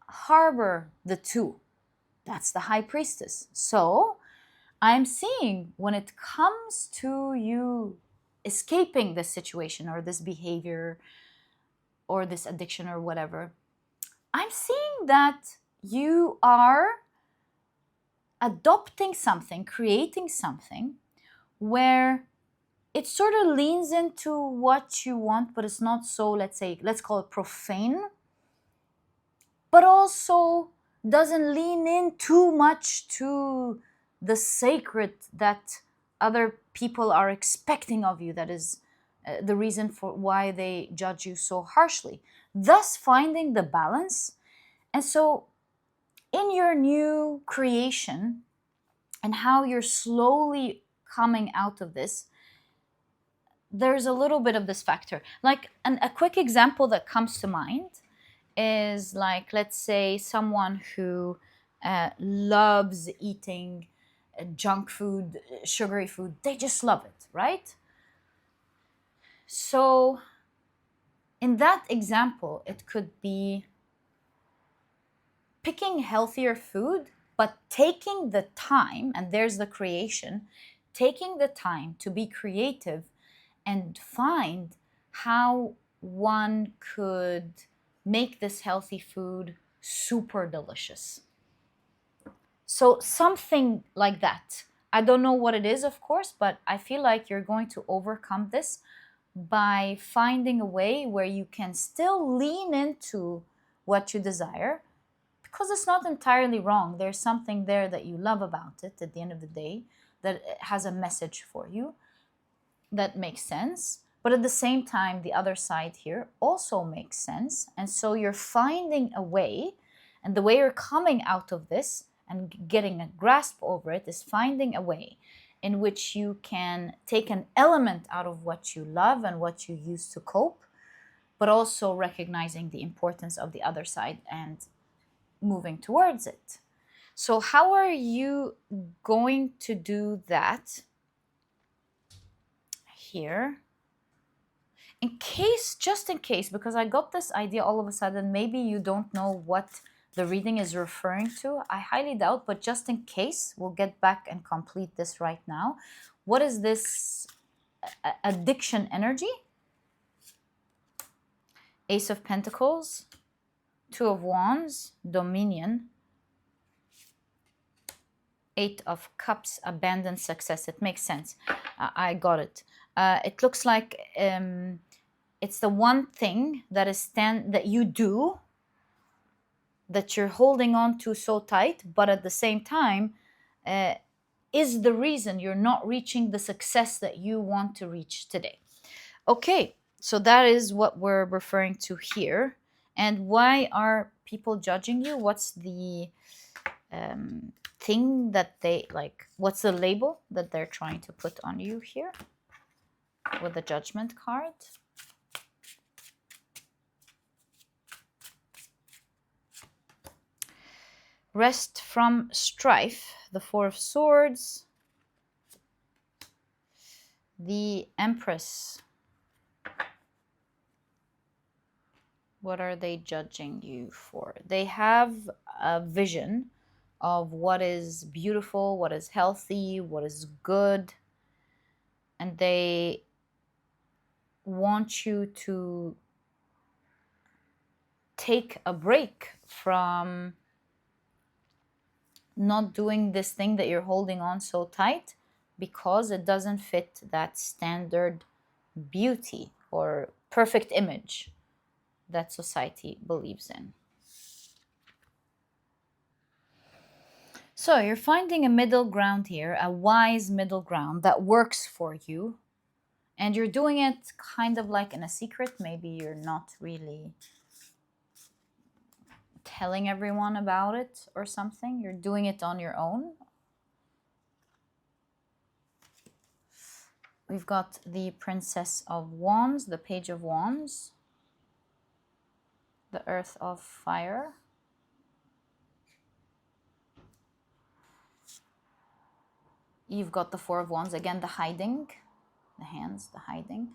harbor the two. That's the High Priestess. So I'm seeing when it comes to you escaping this situation or this behavior or this addiction or whatever, I'm seeing that you are adopting something, creating something where it sort of leans into what you want, but it's not so, let's call it profane, but also doesn't lean in too much to the sacred that other people are expecting of you. That is the reason for why they judge you so harshly. Thus, finding the balance. And so, in your new creation and how you're slowly coming out of this, there's a little bit of this factor. Like a quick example that comes to mind is, like, let's say someone who loves eating junk food, sugary food. They just love it, right? So in that example, it could be picking healthier food, but taking the time, and there's the creation, taking the time to be creative and find how one could make this healthy food super delicious. So something like that. I don't know what it is, of course, but I feel like you're going to overcome this by finding a way where you can still lean into what you desire, because it's not entirely wrong. There's something there that you love about it at the end of the day, that has a message for you that makes sense. But at the same time, the other side here also makes sense. And so you're finding a way, and the way you're coming out of this and getting a grasp over it is finding a way in which you can take an element out of what you love and what you use to cope, but also recognizing the importance of the other side and moving towards it. So how are you going to do that here? Just in case, because I got this idea all of a sudden, maybe you don't know what the reading is referring to. I highly doubt, but just in case, we'll get back and complete this right now. What is this addiction energy? Ace of Pentacles, Two of Wands, Dominion, Eight of Cups, abandoned success. It makes sense. I got it. It looks like it's the one thing that you do that you're holding on to so tight, but at the same time is the reason you're not reaching the success that you want to reach today. Okay, so that is what we're referring to here. And why are people judging you? What's the thing that they like? What's the label that they're trying to put on you here with the Judgment card? Rest from strife, the Four of Swords, the Empress. What are they judging you for? They have a vision of what is beautiful, what is healthy, what is good, and they want you to take a break from not doing this thing that you're holding on so tight because it doesn't fit that standard beauty or perfect image that society believes in. So you're finding a middle ground here, a wise middle ground that works for you. And you're doing it kind of like in a secret. Maybe you're not really telling everyone about it or something. You're doing it on your own. We've got the Princess of Wands, the Page of Wands, the Earth of Fire, you've got the Four of Wands, again the hiding, the hands, the hiding.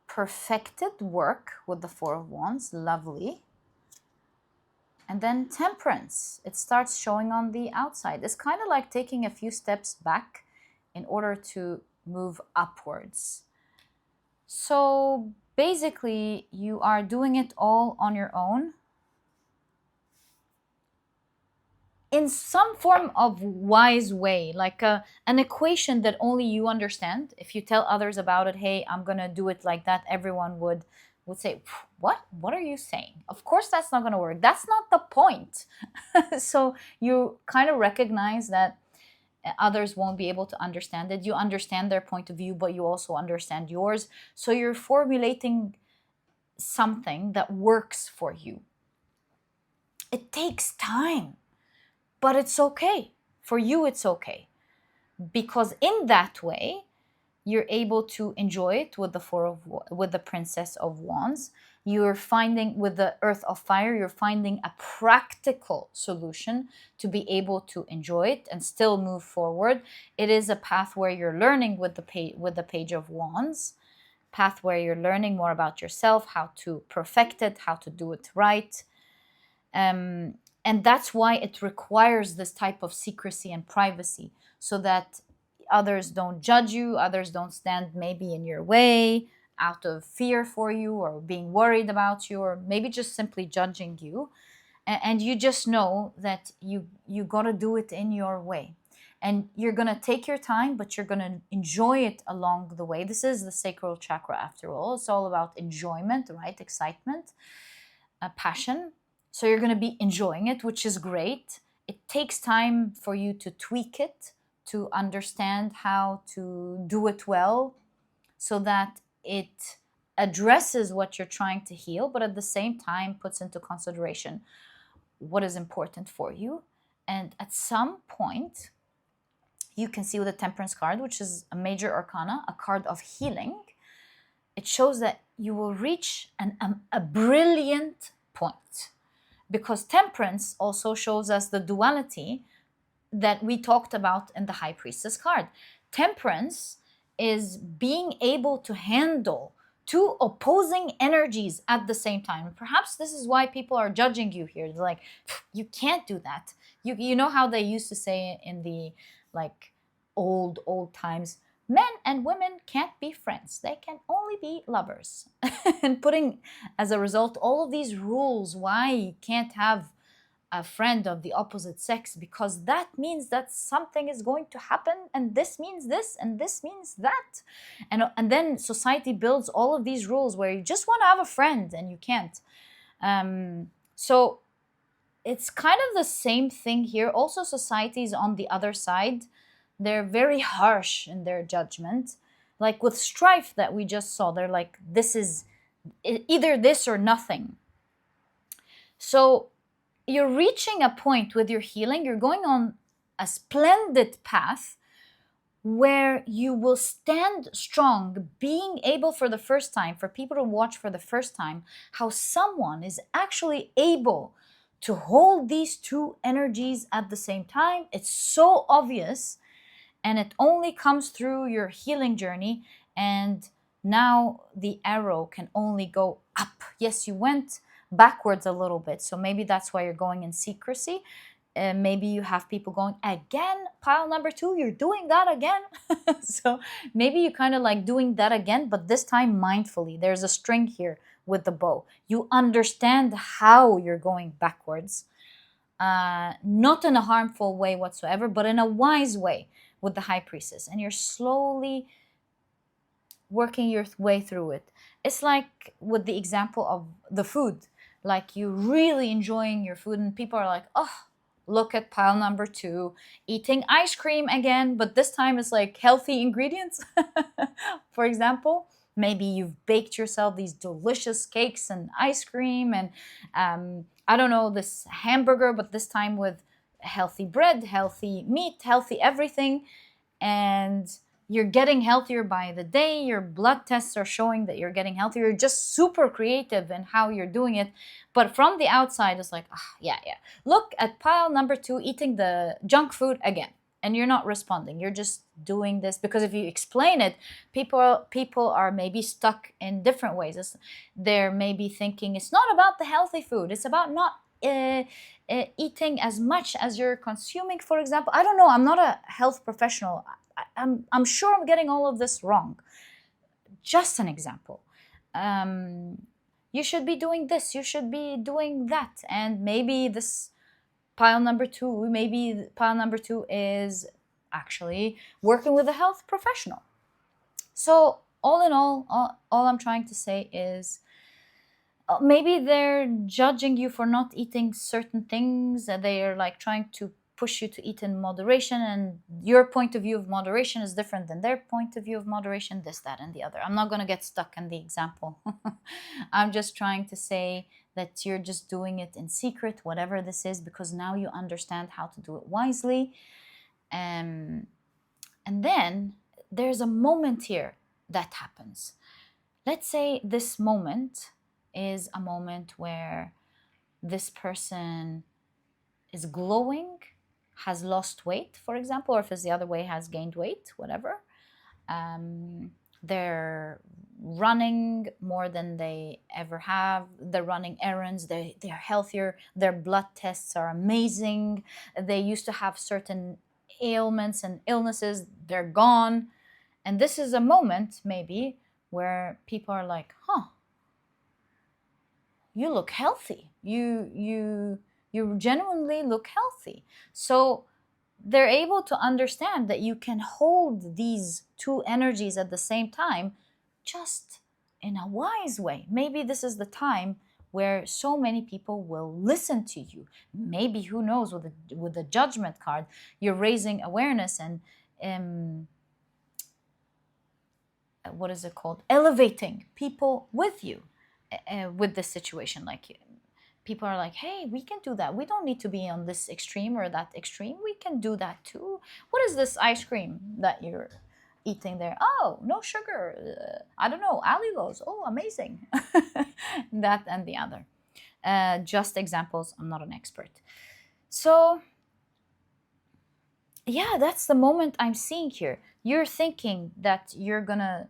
Perfected work with the Four of Wands, lovely. And then Temperance, it starts showing on the outside. It's kind of like taking a few steps back in order to move upwards. So basically, you are doing it all on your own in some form of wise way, like an equation that only you understand. If you tell others about it, hey, I'm gonna do it like that, everyone would say, what are you saying? Of course that's not gonna work. That's not the point. So you kind of recognize that others won't be able to understand it. You understand their point of view, but you also understand yours. So you're formulating something that works for you. It takes time, but it's okay. For you, it's okay. Because in that way, you're able to enjoy it with the Princess of Wands. You're finding, with the Earth of Fire, you're finding a practical solution to be able to enjoy it and still move forward. It is a path where you're learning with the Page of Wands, path where you're learning more about yourself, how to perfect it, how to do it right. And that's why it requires this type of secrecy and privacy, so that others don't judge you, others don't stand maybe in your way out of fear for you or being worried about you or maybe just simply judging you. And you just know that you got to do it in your way. And you're going to take your time, but you're going to enjoy it along the way. This is the sacral chakra after all. It's all about enjoyment, right? Excitement, passion. So you're going to be enjoying it, which is great. It takes time for you to tweak it, to understand how to do it well so that it addresses what you're trying to heal, but at the same time puts into consideration what is important for you. And at some point, you can see with the Temperance card, which is a major arcana, a card of healing, it shows that you will reach a brilliant point. Because Temperance also shows us the duality that we talked about in the High Priestess card. Temperance is being able to handle two opposing energies at the same time. Perhaps this is why people are judging you here. They're like, you can't do that. You know how they used to say in the like old times, men and women can't be friends. They can only be lovers. And putting, as a result, all of these rules why you can't have a friend of the opposite sex, because that means that something is going to happen, and this means this, and this means that. And then society builds all of these rules where you just want to have a friend and you can't. So it's kind of the same thing here. Also, societies on the other side, they're very harsh in their judgment. Like with strife that we just saw, they're like, this is either this or nothing. So you're reaching a point with your healing, you're going on a splendid path where you will stand strong, being able for the first time, for people to watch for the first time, how someone is actually able to hold these two energies at the same time. It's so obvious, and it only comes through your healing journey. And now the arrow can only go up. Yes, you went backwards a little bit, so maybe that's why you're going in secrecy. Maybe you have people going, again, pile number 2, you're doing that again. So maybe you kind of like doing that again, but this time mindfully. There's a string here with the bow. You understand how you're going backwards, not in a harmful way whatsoever, but in a wise way with the high priestess. And you're slowly working your way through it. It's like with the example of the food. Like you're really enjoying your food and people are like, oh, look at pile number 2, eating ice cream again, but this time it's like healthy ingredients. For example, maybe you've baked yourself these delicious cakes and ice cream and I don't know, this hamburger, but this time with healthy bread, healthy meat, healthy everything. And you're getting healthier by the day. Your blood tests are showing that you're getting healthier. You're just super creative in how you're doing it. But from the outside, it's like, yeah. Look at pile number 2 eating the junk food again. And you're not responding. You're just doing this because if you explain it, people are maybe stuck in different ways. They're maybe thinking it's not about the healthy food. It's about not eating as much as you're consuming, for example. I don't know. I'm not a health professional. I'm sure I'm getting all of this wrong. Just an example. You should be doing this. You should be doing that. And maybe this pile number 2, maybe pile number 2 is actually working with a health professional. So all in all I'm trying to say is maybe they're judging you for not eating certain things. They are like trying to push you to eat in moderation, and your point of view of moderation is different than their point of view of moderation, this, that, and the other. I'm not going to get stuck in the example. I'm just trying to say that you're just doing it in secret, whatever this is, because now you understand how to do it wisely. And then there's a moment here that happens. Let's say this moment is a moment where this person is glowing, has lost weight, for example, or if it's the other way, has gained weight, whatever. They're running more than they ever have. They're running errands. They're healthier. Their blood tests are amazing. They used to have certain ailments and illnesses. They're gone. And this is a moment, maybe, where people are like, you look healthy. You genuinely look healthy. So they're able to understand that you can hold these two energies at the same time, just in a wise way. Maybe this is the time where so many people will listen to you. Maybe, who knows, with the judgment card, you're raising awareness and what is it called? Elevating people with you, with this situation. Like, people are like, hey, we can do that. We don't need to be on this extreme or that extreme. We can do that too. What is this ice cream that you're eating there? Oh, no sugar. I don't know, allulose. Oh, amazing. That and the other. Just examples. I'm not an expert. So, yeah, that's the moment I'm seeing here. You're thinking that you're gonna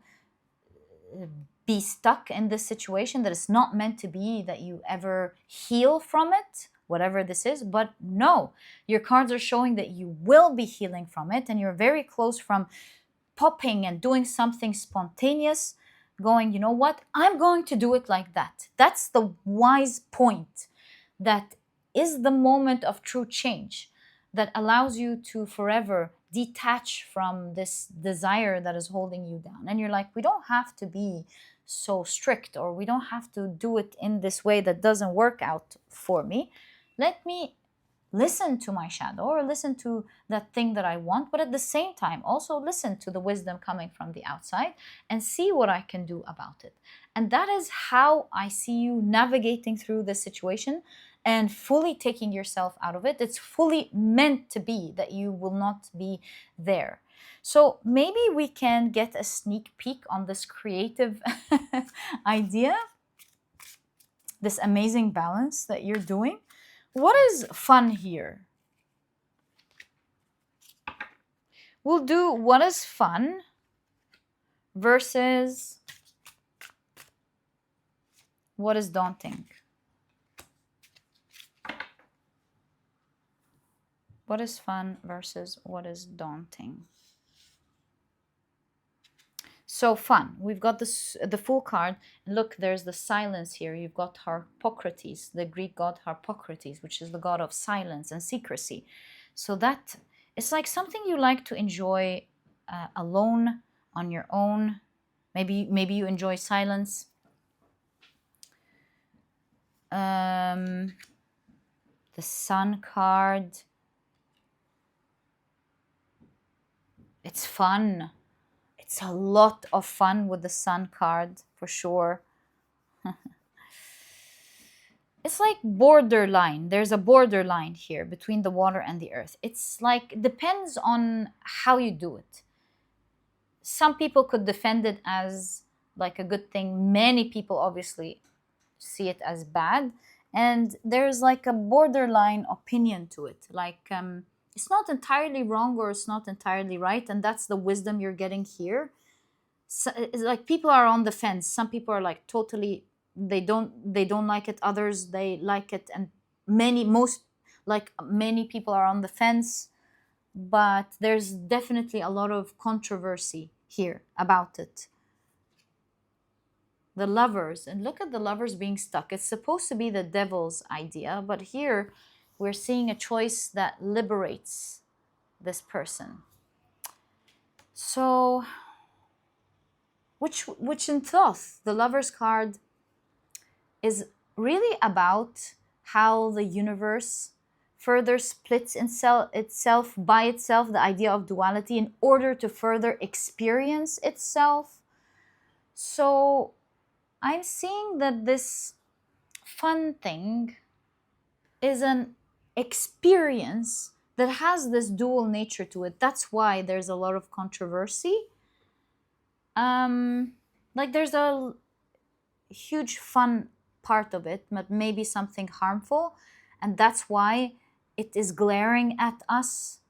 be stuck in this situation, that it's not meant to be, that you ever heal from it, whatever this is. But no, your cards are showing that you will be healing from it, and you're very close from popping and doing something spontaneous, going, you know what, I'm going to do it like that. That's the wise point, that is the moment of true change that allows you to forever detach from this desire that is holding you down. And you're like, we don't have to be so strict, or we don't have to do it in this way that doesn't work out for me. Let me listen to my shadow, or listen to that thing that I want, but at the same time also listen to the wisdom coming from the outside and see what I can do about it. And that is how I see you navigating through this situation and fully taking yourself out of it. It's fully meant to be that you will not be there. So maybe we can get a sneak peek on this creative idea, this amazing balance that you're doing. What is fun here? We'll do what is fun versus what is daunting. What is fun versus what is daunting. So fun, we've got this, the Fool card. Look, there's the silence here. You've got Harpocrates, the Greek god Harpocrates, which is the god of silence and secrecy. So that it's like something you like to enjoy alone, on your own. Maybe you enjoy silence. The Sun card. It's fun. It's a lot of fun with the Sun card, for sure. It's like borderline. There's a borderline here between the water and the earth. It's like, depends on how you do it. Some people could defend it as like a good thing. Many people obviously see it as bad. And there's like a borderline opinion to it. Like, it's not entirely wrong or it's not entirely right. And that's the wisdom you're getting here. So, it's like people are on the fence. Some people are like totally, they don't like it. Others, they like it. And many people are on the fence. But there's definitely a lot of controversy here about it. The Lovers, and look at the Lovers being stuck. It's supposed to be the devil's idea, but here we're seeing a choice that liberates this person. So, which in Thoth, the Lovers card is really about how the universe further splits itself by itself, the idea of duality, in order to further experience itself. So I'm seeing that this fun thing is an experience that has this dual nature to it. That's why there's a lot of controversy. Like there's a huge fun part of it, but maybe something harmful. And that's why it is glaring at us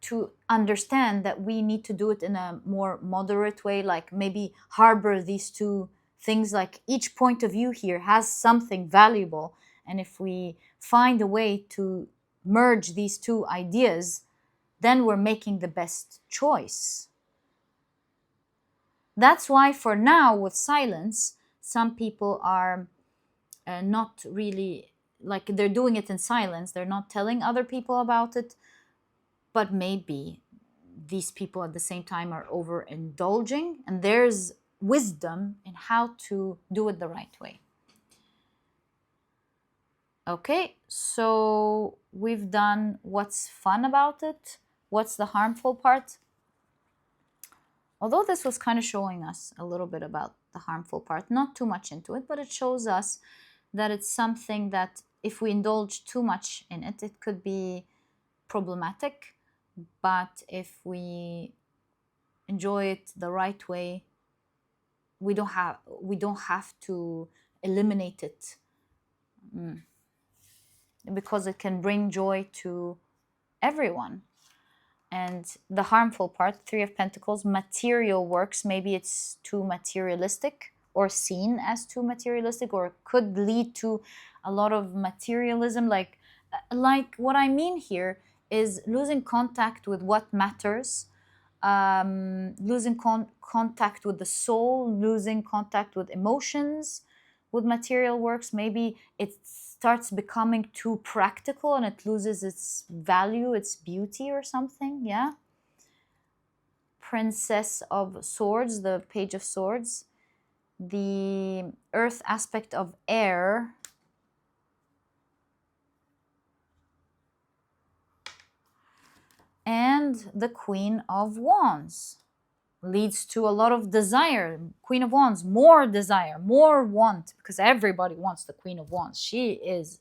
to understand that we need to do it in a more moderate way, like maybe harbor these two things, like each point of view here has something valuable. And if we find a way to merge these two ideas, then we're making the best choice. That's why for now with silence, some people are not really, like they're doing it in silence. They're not telling other people about it. But maybe these people at the same time are overindulging, and there's wisdom in how to do it the right way. Okay, so we've done what's fun about it, what's the harmful part. Although this was kind of showing us a little bit about the harmful part, not too much into it, but it shows us that it's something that if we indulge too much in it, it could be problematic. But if we enjoy it the right way, we don't have to eliminate it, because it can bring joy to everyone. And the harmful part, Three of Pentacles, material works, maybe it's too materialistic or seen as too materialistic, or could lead to a lot of materialism. Like what I mean here is losing contact with what matters, losing contact with the soul, losing contact with emotions, with material works. Maybe it starts becoming too practical and it loses its value, its beauty or something. Yeah. Princess of Swords, the Page of Swords, the earth aspect of air, and the Queen of Wands. Leads to a lot of desire. Queen of Wands, more desire, more want, because everybody wants the Queen of Wands. She is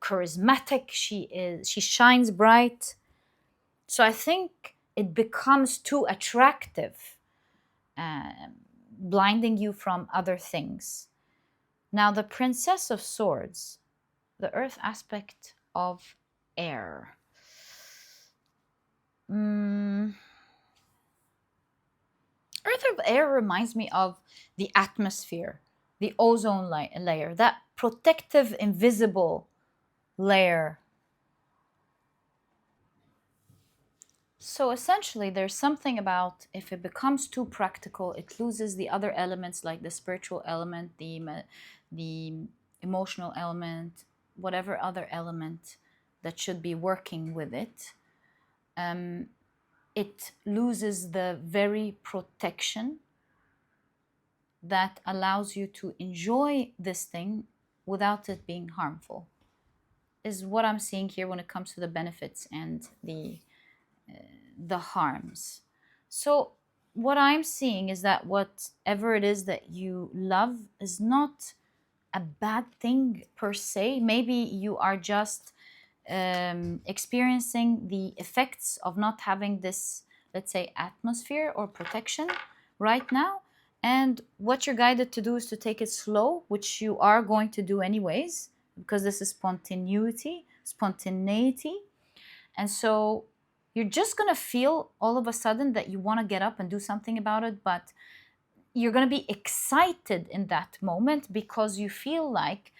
charismatic, she shines bright. So I think it becomes too attractive, blinding you from other things. Now the Princess of Swords, the earth aspect of air. Earth of air reminds me of the atmosphere, the ozone layer, that protective, invisible layer. So essentially, there's something about if it becomes too practical, it loses the other elements like the spiritual element, the emotional element, whatever other element that should be working with it. It loses the very protection that allows you to enjoy this thing without it being harmful, is what I'm seeing here when it comes to the benefits and the harms. So what I'm seeing is that whatever it is that you love is not a bad thing per se. Maybe you are just experiencing the effects of not having this, let's say, atmosphere or protection right now. And what you're guided to do is to take it slow, which you are going to do anyways, because this is spontaneity. And so you're just going to feel all of a sudden that you want to get up and do something about it, but you're going to be excited in that moment because you feel like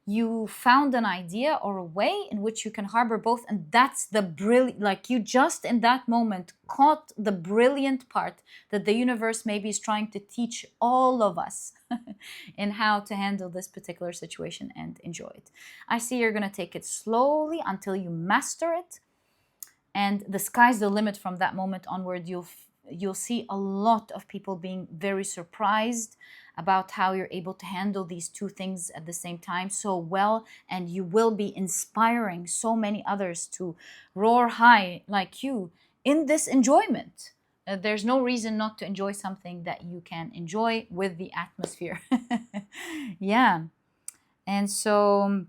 you found an idea or a way in which you can harbor both. And that's the brilliant, like you just in that moment caught the brilliant part that the universe maybe is trying to teach all of us in how to handle this particular situation and enjoy it. I see you're going to take it slowly until you master it. And the sky's the limit from that moment onward. You'll see a lot of people being very surprised about how you're able to handle these two things at the same time so well, and you will be inspiring so many others to roar high like you in this enjoyment. There's no reason not to enjoy something that you can enjoy with the atmosphere. Yeah. And so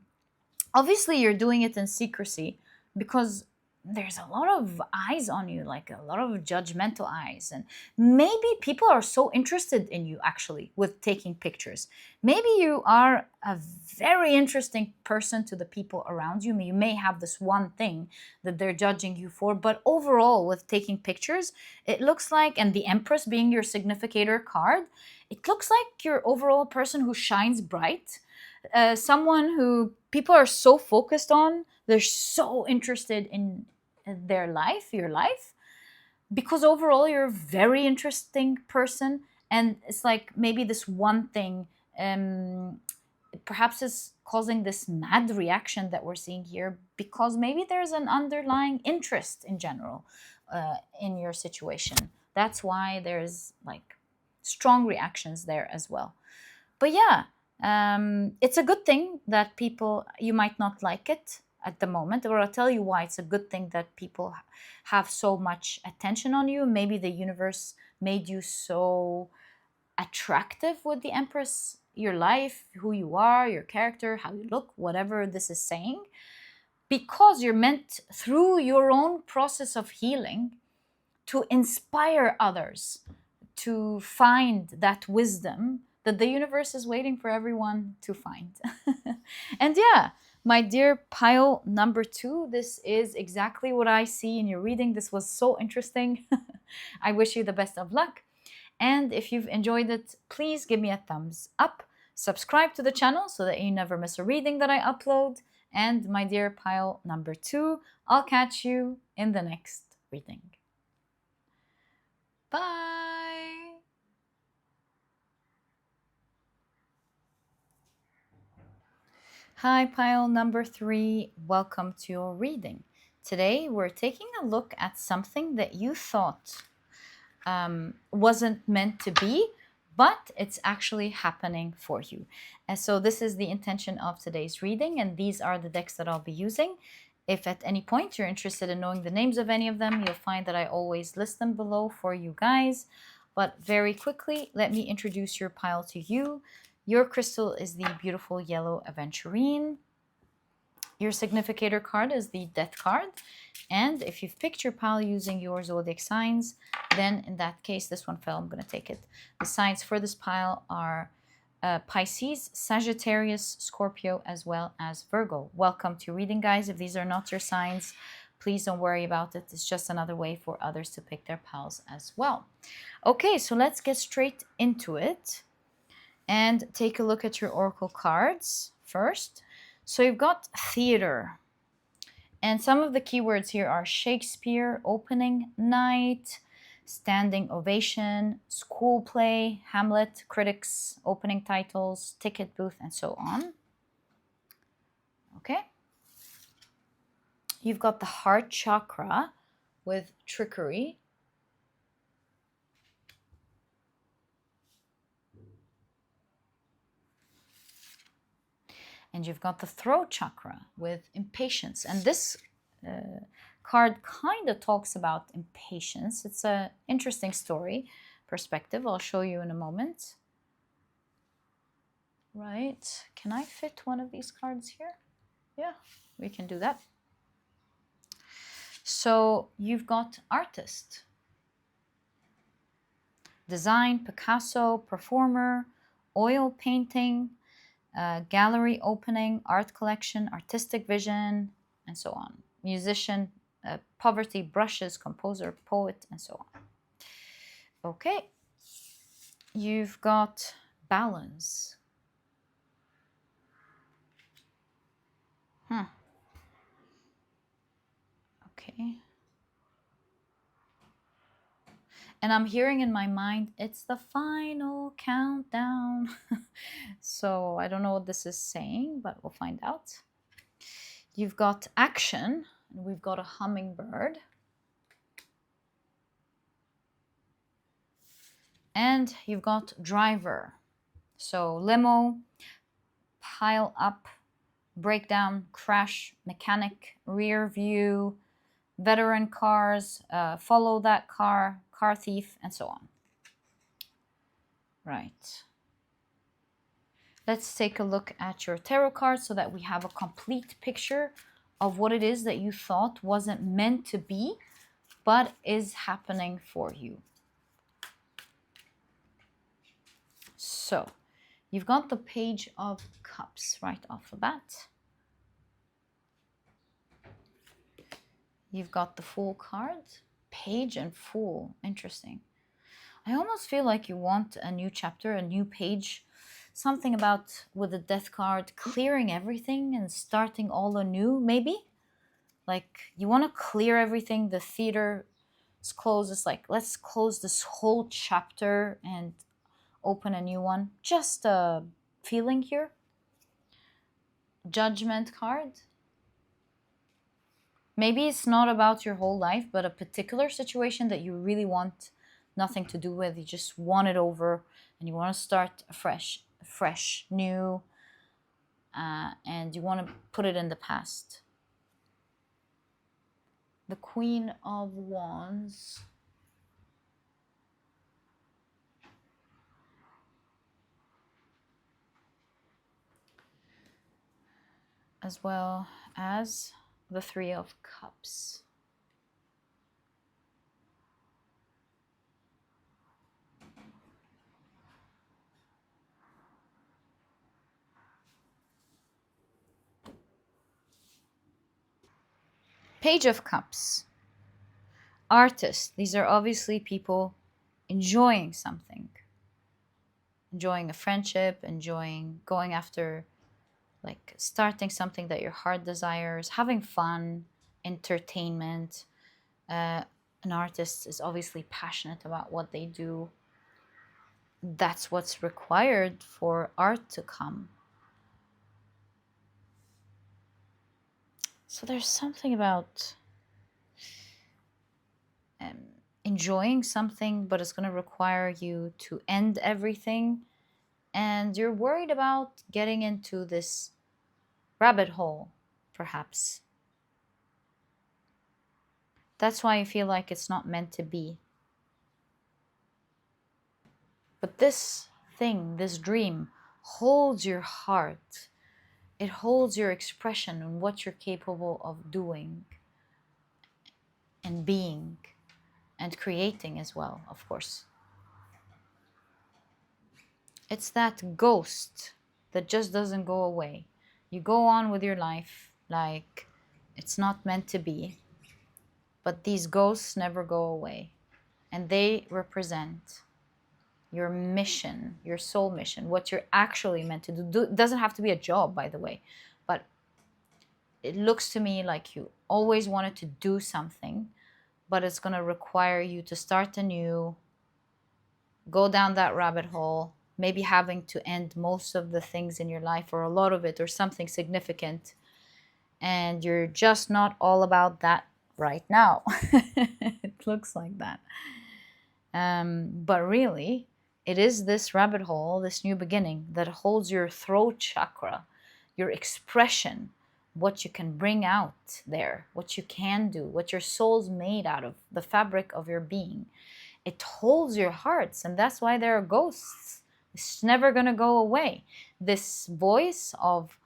obviously you're doing it in secrecy because there's a lot of eyes on you, like a lot of judgmental eyes. And maybe people are so interested in you actually with taking pictures. Maybe you are a very interesting person to the people around you. You may have this one thing that they're judging you for, but overall with taking pictures, it looks like, and the Empress being your significator card, it looks like you're overall a person who shines bright. Someone who people are so focused on, they're so interested in their life, your life, because overall you're a very interesting person. And it's like maybe this one thing perhaps is causing this mad reaction that we're seeing here, because maybe there's an underlying interest in general in your situation. That's why there's like strong reactions there as well. But yeah, it's a good thing that people, you might not like it at the moment, or I'll tell you why it's a good thing that people have so much attention on you. Maybe the universe made you so attractive with the Empress, your life, who you are, your character, how you look, whatever this is saying, because you're meant through your own process of healing to inspire others to find that wisdom that the universe is waiting for everyone to find. And yeah, my dear pile number 2, this is exactly what I see in your reading. This was so interesting. I wish you the best of luck. And if you've enjoyed it, please give me a thumbs up. Subscribe to the channel so that you never miss a reading that I upload. And my dear pile number 2, I'll catch you in the next reading. Bye! Hi, pile number 3. Welcome to your reading. Today, we're taking a look at something that you thought wasn't meant to be, but it's actually happening for you. And so this is the intention of today's reading, and these are the decks that I'll be using. If at any point you're interested in knowing the names of any of them, you'll find that I always list them below for you guys. But very quickly, let me introduce your pile to you. Your crystal is the beautiful yellow Aventurine. Your significator card is the Death card. And if you've picked your pile using your zodiac signs, then in that case, this one fell, I'm going to take it. The signs for this pile are Pisces, Sagittarius, Scorpio, as well as Virgo. Welcome to reading, guys. If these are not your signs, please don't worry about it. It's just another way for others to pick their piles as well. Okay, so let's get straight into it and take a look at your oracle cards first. So you've got theater. And some of the keywords here are Shakespeare, opening night, standing ovation, school play, Hamlet, critics, opening titles, ticket booth, and so on. Okay. You've got the heart chakra with trickery. And you've got the throat chakra with impatience. And this card kind of talks about impatience. It's an interesting story perspective. I'll show you in a moment. Right. Can I fit one of these cards here? Yeah, we can do that. So you've got artist, design, Picasso, performer, oil painting, gallery opening, art collection, artistic vision, and so on. Musician, poverty, brushes, composer, poet, and so on. Okay. You've got balance. Okay. And I'm hearing in my mind, it's the final countdown. So I don't know what this is saying, but we'll find out. You've got action, and we've got a hummingbird. And you've got driver. So limo, pile up, breakdown, crash, mechanic, rear view, veteran cars, follow that car, car thief, and so on. Right. Let's take a look at your tarot cards so that we have a complete picture of what it is that you thought wasn't meant to be, but is happening for you. So, you've got the Page of Cups right off the bat. You've got the Fool card, Page and Fool. Interesting. I almost feel like you want a new chapter, a new page. Something about, with the Death card, clearing everything and starting all anew, maybe? Like, you want to clear everything. The theater is closed. It's like, let's close this whole chapter and open a new one. Just a feeling here. Judgment card. Maybe it's not about your whole life, but a particular situation that you really want nothing to do with. You just want it over and you want to start fresh, new, and you want to put it in the past. The Queen of Wands. As well as the Three of Cups. Page of Cups. Artists. These are obviously people enjoying something. Enjoying a friendship, enjoying going after, like starting something that your heart desires, having fun, entertainment. An artist is obviously passionate about what they do. That's what's required for art to come. So there's something about enjoying something, but it's going to require you to end everything. And you're worried about getting into this rabbit hole, perhaps. That's why I feel like it's not meant to be. But this thing, this dream, holds your heart. It holds your expression and what you're capable of doing and being and creating as well, of course. It's that ghost that just doesn't go away. You go on with your life like it's not meant to be, but these ghosts never go away. And they represent your mission, your soul mission, what you're actually meant to do. It doesn't have to be a job, by the way, but it looks to me like you always wanted to do something, but it's going to require you to start anew, go down that rabbit hole, maybe having to end most of the things in your life or a lot of it or something significant. And you're just not all about that right now. It looks like that. But really, it is this rabbit hole, this new beginning, that holds your throat chakra, your expression, what you can bring out there, what you can do, what your soul's made out of, the fabric of your being. It holds your hearts, and that's why there are ghosts. It's never going to go away. This voice of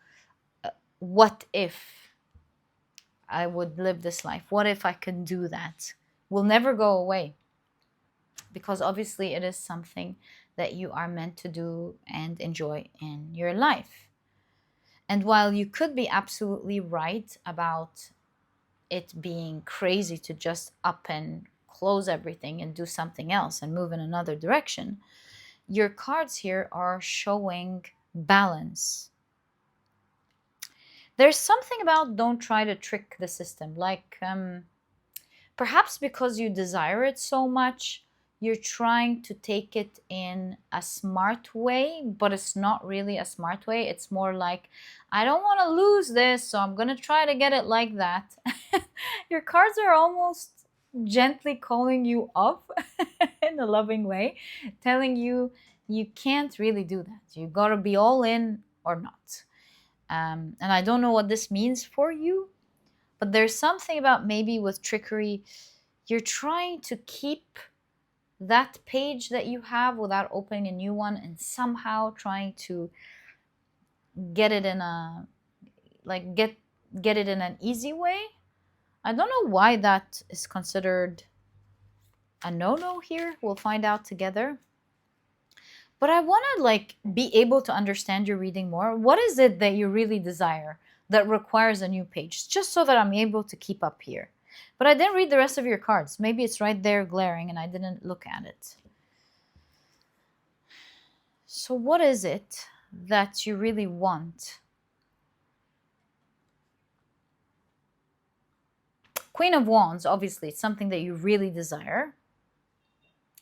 what if I would live this life? What if I could do that? Will never go away. Because obviously it is something that you are meant to do and enjoy in your life. And while you could be absolutely right about it being crazy to just up and close everything and do something else and move in another direction, your cards here are showing balance. There's something about don't try to trick the system. Like perhaps because you desire it so much, you're trying to take it in a smart way, but it's not really a smart way. It's more like, I don't want to lose this, so I'm going to try to get it like that. Your cards are almost gently calling you up in a loving way, telling you you can't really do that. You got to be all in or not. And I don't know what this means for you, but there's something about maybe with trickery, you're trying to keep that page that you have without opening a new one and somehow trying to get it in a get it in an easy way. I don't know why that is considered a no-no here. We'll find out together. But I want to be able to understand your reading more. What is it that you really desire that requires a new page? Just so that I'm able to keep up here. But I didn't read the rest of your cards. Maybe it's right there glaring and I didn't look at it. So what is it that you really want? Queen of Wands, obviously, it's something that you really desire.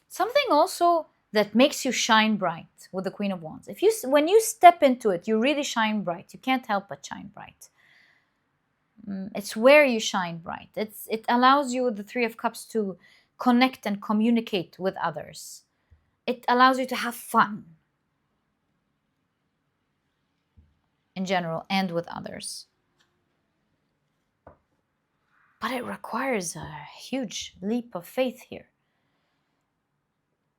Something also that makes you shine bright with the Queen of Wands. When you step into it, you really shine bright. You can't help but shine bright. It's where you shine bright. It allows you with the Three of Cups to connect and communicate with others. It allows you to have fun in general and with others. But it requires a huge leap of faith here.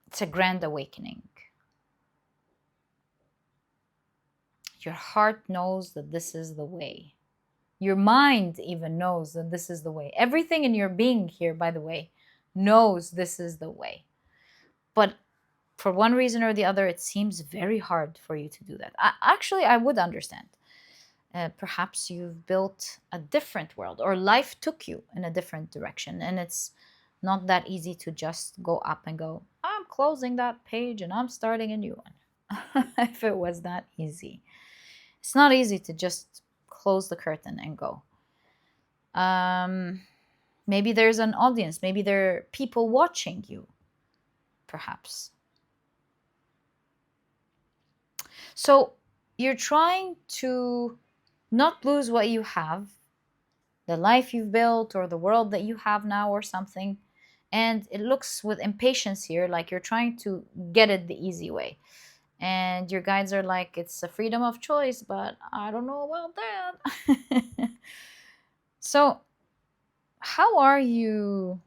It's a grand awakening. Your heart knows that this is the way. Your mind even knows that this is the way. Everything in your being here, by the way, knows this is the way. But for one reason or the other, it seems very hard for you to do that. I would understand. Perhaps you've built a different world or life took you in a different direction. And it's not that easy to just go up and go, I'm closing that page and I'm starting a new one. If it was that easy. It's not easy to just close the curtain and go. Maybe there's an audience. Maybe there are people watching you, perhaps. So you're trying to not lose what you have, the life you've built or the world that you have now or something. And it looks with impatience here like you're trying to get it the easy way. And your guides are like, it's a freedom of choice, but I don't know about that. So, how are you?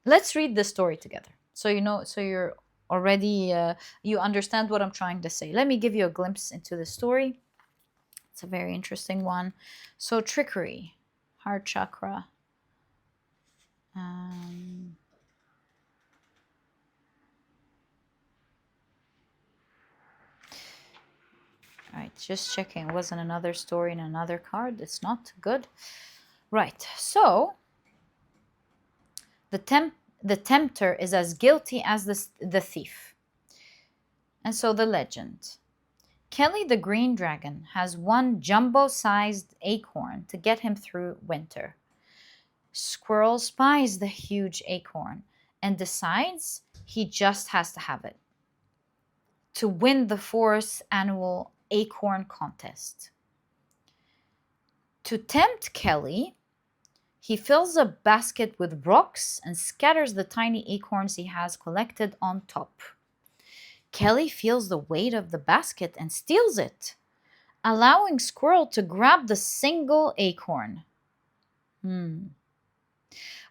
Let's read this story together. So so you're already you understand what I'm trying to say. Let me give you a glimpse into the story. It's a very interesting one. So trickery, heart chakra. Um, all right, just checking. It wasn't another story in another card. It's not good. Right. So the tempter is as guilty as the thief. And so the legend. Kelly the green dragon has one jumbo-sized acorn to get him through winter. Squirrel spies the huge acorn and decides he just has to have it to win the forest's annual acorn contest. To tempt Kelly, he fills a basket with rocks and scatters the tiny acorns he has collected on top. Kelly feels the weight of the basket and steals it, allowing Squirrel to grab the single acorn.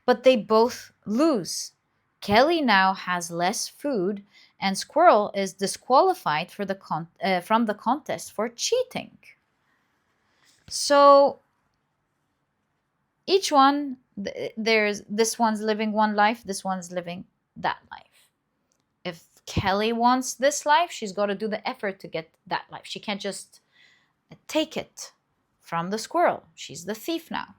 But they both lose. Kelly now has less food, and Squirrel is disqualified for from the contest for cheating. So each one, there's this one's living one life, this one's living that life. If Kelly wants this life, she's got to do the effort to get that life. She can't just take it from the squirrel. She's the thief now.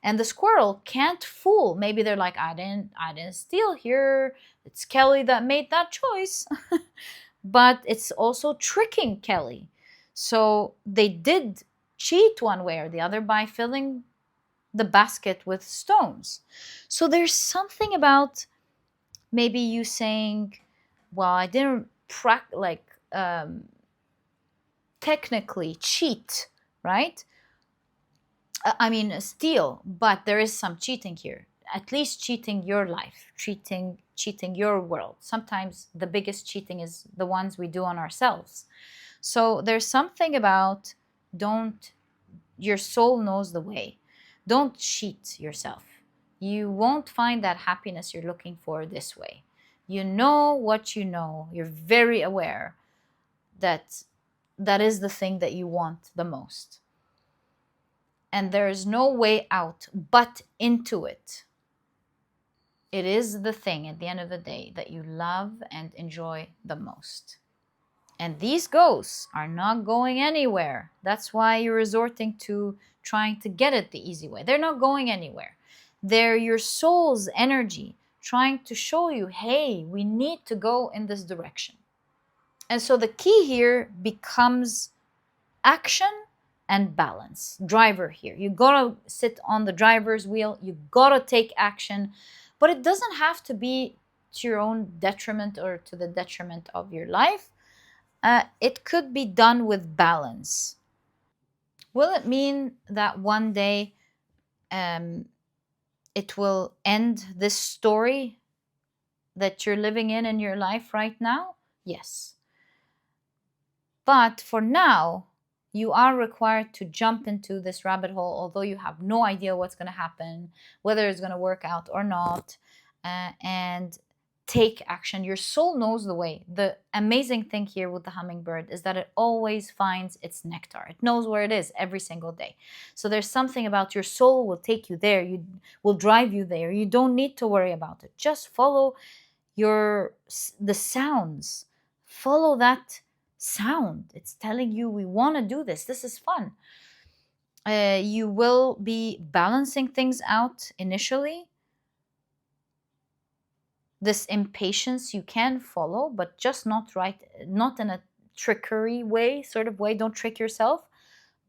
And the squirrel can't fool. Maybe they're like, I didn't steal here. It's Kelly that made that choice. But it's also tricking Kelly. So they did cheat one way or the other by filling the basket with stones. So there's something about maybe you saying, well, I didn't technically cheat, right? I mean, steal, but there is some cheating here. At least cheating your life, cheating your world. Sometimes the biggest cheating is the ones we do on ourselves. So there's something about your soul knows the way. Don't cheat yourself. You won't find that happiness you're looking for this way. You know what you know. You're very aware that that is the thing that you want the most. And there is no way out but into it. It is the thing at the end of the day that you love and enjoy the most. And these ghosts are not going anywhere. That's why you're resorting to trying to get it the easy way. They're not going anywhere. They're your soul's energy trying to show you, hey, we need to go in this direction. And so the key here becomes action and balance. Driver here. You gotta sit on the driver's wheel. You gotta take action. But it doesn't have to be to your own detriment or to the detriment of your life. It could be done with balance. Will it mean that one day it will end this story that you're living in your life right now? Yes. But for now, you are required to jump into this rabbit hole, although you have no idea what's going to happen, whether it's going to work out or not, and take action. Your soul knows the way. The amazing thing here with the hummingbird is that it always finds its nectar. It knows where it is every single day. So there's something about your soul will take you there. You will drive you there. You don't need to worry about it. Just follow the sounds. Follow that sound. It's telling you we want to do this. This is fun. You will be balancing things out initially. This impatience you can follow, but just not in a trickery way, sort of way. Don't trick yourself.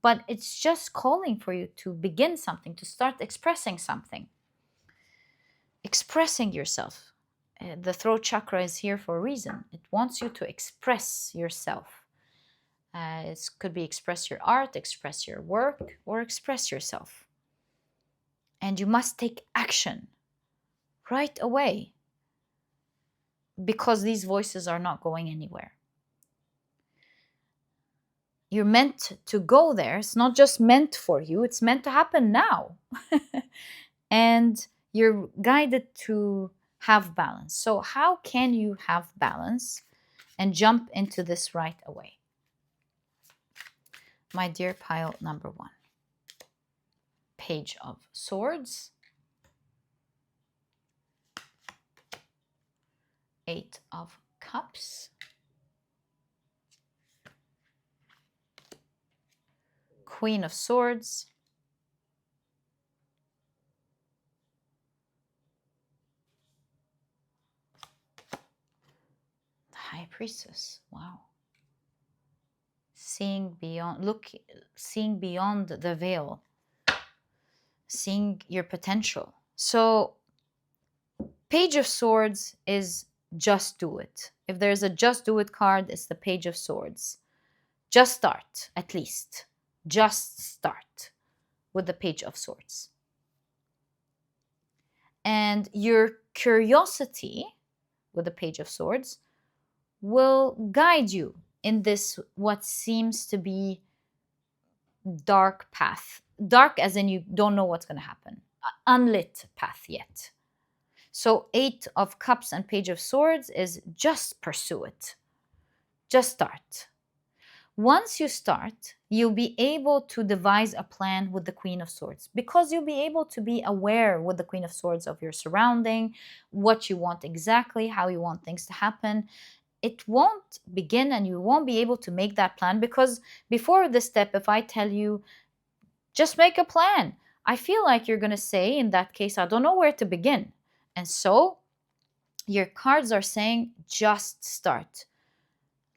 But it's just calling for you to begin something, to start expressing something. Expressing yourself. The throat chakra is here for a reason. It wants you to express yourself. It could be express your art, express your work, or express yourself. And you must take action right away, because these voices are not going anywhere. You're meant to go there. It's not just meant for you, it's meant to happen now. And you're guided to have balance. So, how can you have balance and jump into this right away? My dear pile number 1, Page of Swords, 8 of Cups, Queen of Swords, the High Priestess. Wow. Seeing beyond the veil, seeing your potential. So, Page of Swords is just do it. If there's a just do it card, it's the Page of Swords. Just start, at least. Just start with the Page of Swords. And your curiosity with the Page of Swords will guide you in this what seems to be dark path. Dark as in you don't know what's going to happen. Unlit path yet. So 8 of Cups and Page of Swords is just pursue it. Just start. Once you start, you'll be able to devise a plan with the Queen of Swords, because you'll be able to be aware with the Queen of Swords of your surrounding, what you want exactly, how you want things to happen. It won't begin and you won't be able to make that plan, because before this step, if I tell you, just make a plan, I feel like you're going to say, in that case, I don't know where to begin. And so your cards are saying, just start.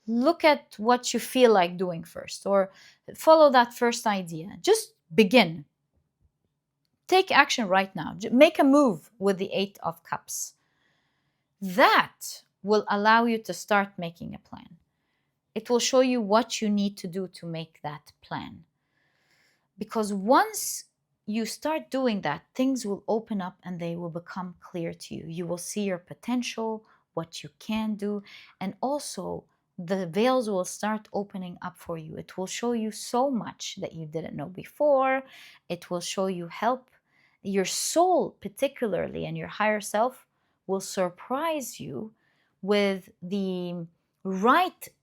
Look at what you feel like doing first, or follow that first idea. Just begin. Take action right now. Make a move with the 8 of Cups. That will allow you to start making a plan. It will show you what you need to do to make that plan. Because once you start doing that, things will open up and they will become clear to you. You will see your potential, what you can do, and also the veils will start opening up for you. It will show you so much that you didn't know before. It will show you help. Your soul, particularly, and your higher self will surprise you with the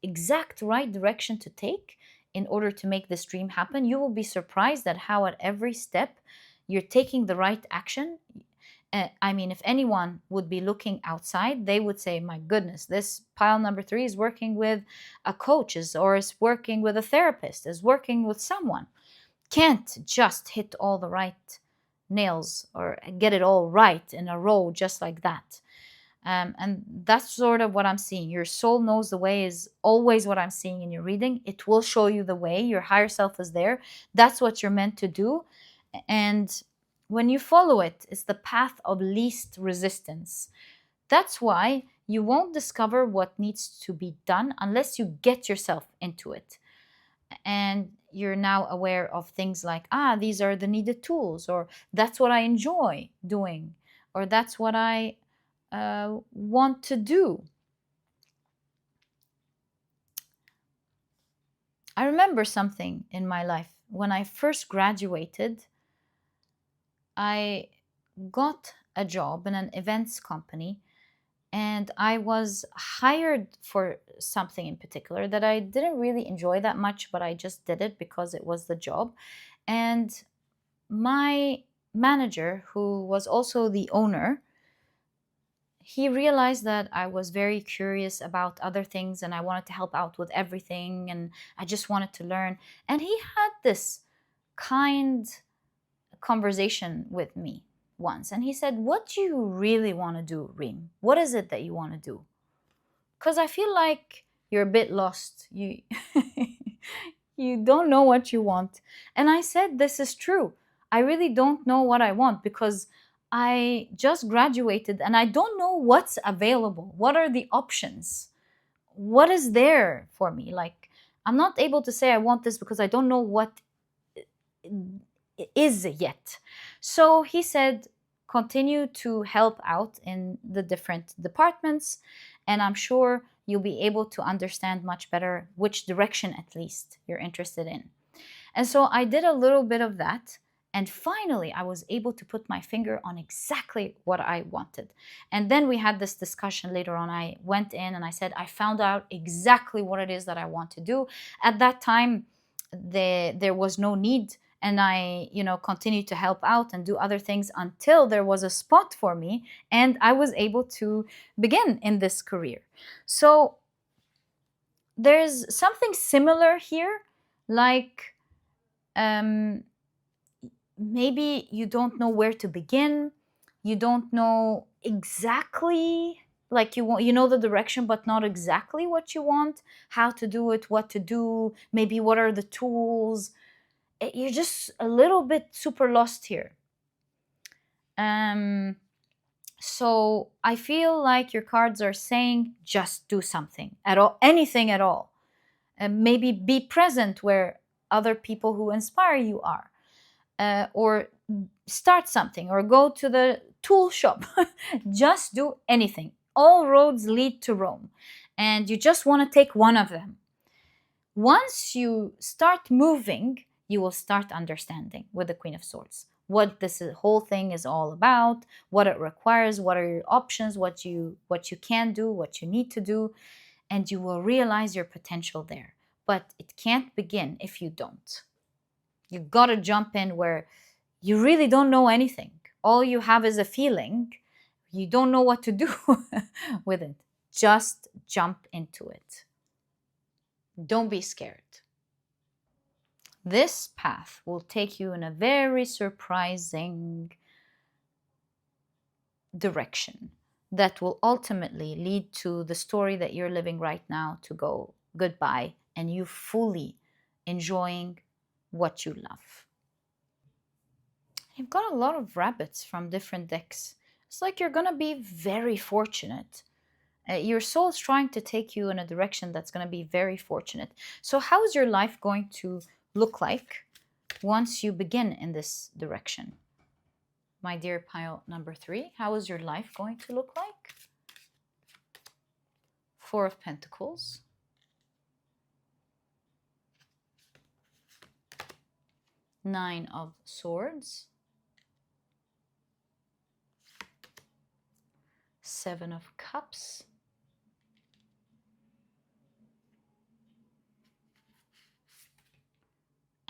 exact right direction to take in order to make this dream happen. You will be surprised at how at every step you're taking the right action. I mean, if anyone would be looking outside, they would say, my goodness, this pile number 3 is working with a coach, or is working with a therapist, is working with someone. Can't just hit all the right nails or get it all right in a row just like that. And that's sort of what I'm seeing. Your soul knows the way is always what I'm seeing in your reading. It will show you the way. Your higher self is there. That's what you're meant to do. And when you follow it, it's the path of least resistance. That's why you won't discover what needs to be done unless you get yourself into it. And you're now aware of things like, these are the needed tools, or that's what I enjoy doing, or that's what I want to do. I remember something in my life. When I first graduated, I got a job in an events company, and I was hired for something in particular that I didn't really enjoy that much, but I just did it because it was the job. And my manager, who was also the owner, he realized that I was very curious about other things and I wanted to help out with everything and I just wanted to learn. And he had this kind conversation with me once. And he said, what do you really want to do, Reem? What is it that you want to do? Because I feel like you're a bit lost. You, you don't know what you want. And I said, this is true. I really don't know what I want because I just graduated and I don't know what's available. What are the options? What is there for me? Like, I'm not able to say I want this because I don't know what is yet. So he said, continue to help out in the different departments, and I'm sure you'll be able to understand much better which direction at least you're interested in. And so I did a little bit of that. And finally, I was able to put my finger on exactly what I wanted. And then we had this discussion later on. I went in and I said, I found out exactly what it is that I want to do. At that time, there was no need. And I, continued to help out and do other things until there was a spot for me. And I was able to begin in this career. So there's something similar here, like, maybe you don't know where to begin. You don't know exactly, like, you know the direction, but not exactly what you want, how to do it, what to do, maybe what are the tools. You're just a little bit super lost here. So I feel like your cards are saying, just do something at all, anything at all. And maybe be present where other people who inspire you are. Or start something, or go to the tool shop. Just do anything. All roads lead to Rome, and you just want to take one of them. Once you start moving, you will start understanding with the Queen of Swords what this whole thing is all about, what it requires, what are your options, what you can do, what you need to do, and you will realize your potential there. But it can't begin if you don't. You gotta jump in where you really don't know anything. All you have is a feeling. You don't know what to do with it. Just jump into it. Don't be scared. This path will take you in a very surprising direction that will ultimately lead to the story that you're living right now to go goodbye, and you fully enjoying what you love. You've got a lot of rabbits from different decks. It's like you're gonna be very fortunate. Your soul's trying to take you in a direction that's gonna be very fortunate. So how is your life going to look like once you begin in this direction? My dear pile number 3, how is your life going to look like? 4 of Pentacles. 9 of Swords. 7 of Cups.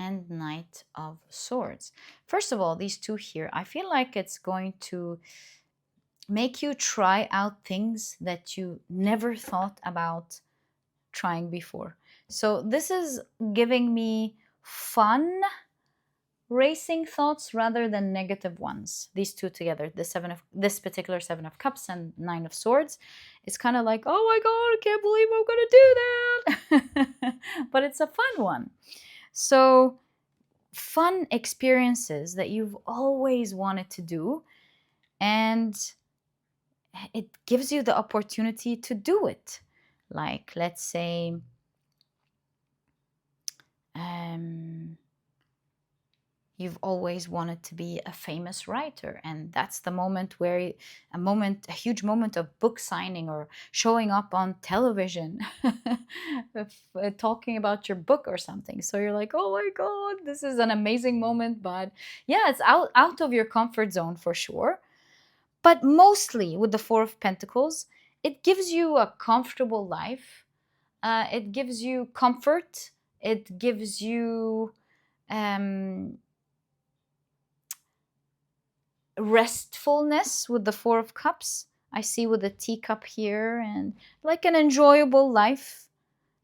And Knight of Swords. First of all, these two here, I feel like it's going to make you try out things that you never thought about trying before. So this is giving me fun racing thoughts rather than negative ones. These two together, this particular 7 of Cups and 9 of Swords, it's kind of like, oh my god, I can't believe I'm gonna do that. But it's a fun one. So fun experiences that you've always wanted to do, and it gives you the opportunity to do it. Like, let's say, you've always wanted to be a famous writer, and that's the moment where a huge moment of book signing or showing up on television talking about your book or something. So you're like, oh my god, this is an amazing moment. But yeah, it's out of your comfort zone for sure. But mostly with the 4 of Pentacles, it gives you a comfortable life. It gives you comfort. It gives you restfulness with the 4 of Cups. I see with the teacup here, and like an enjoyable life.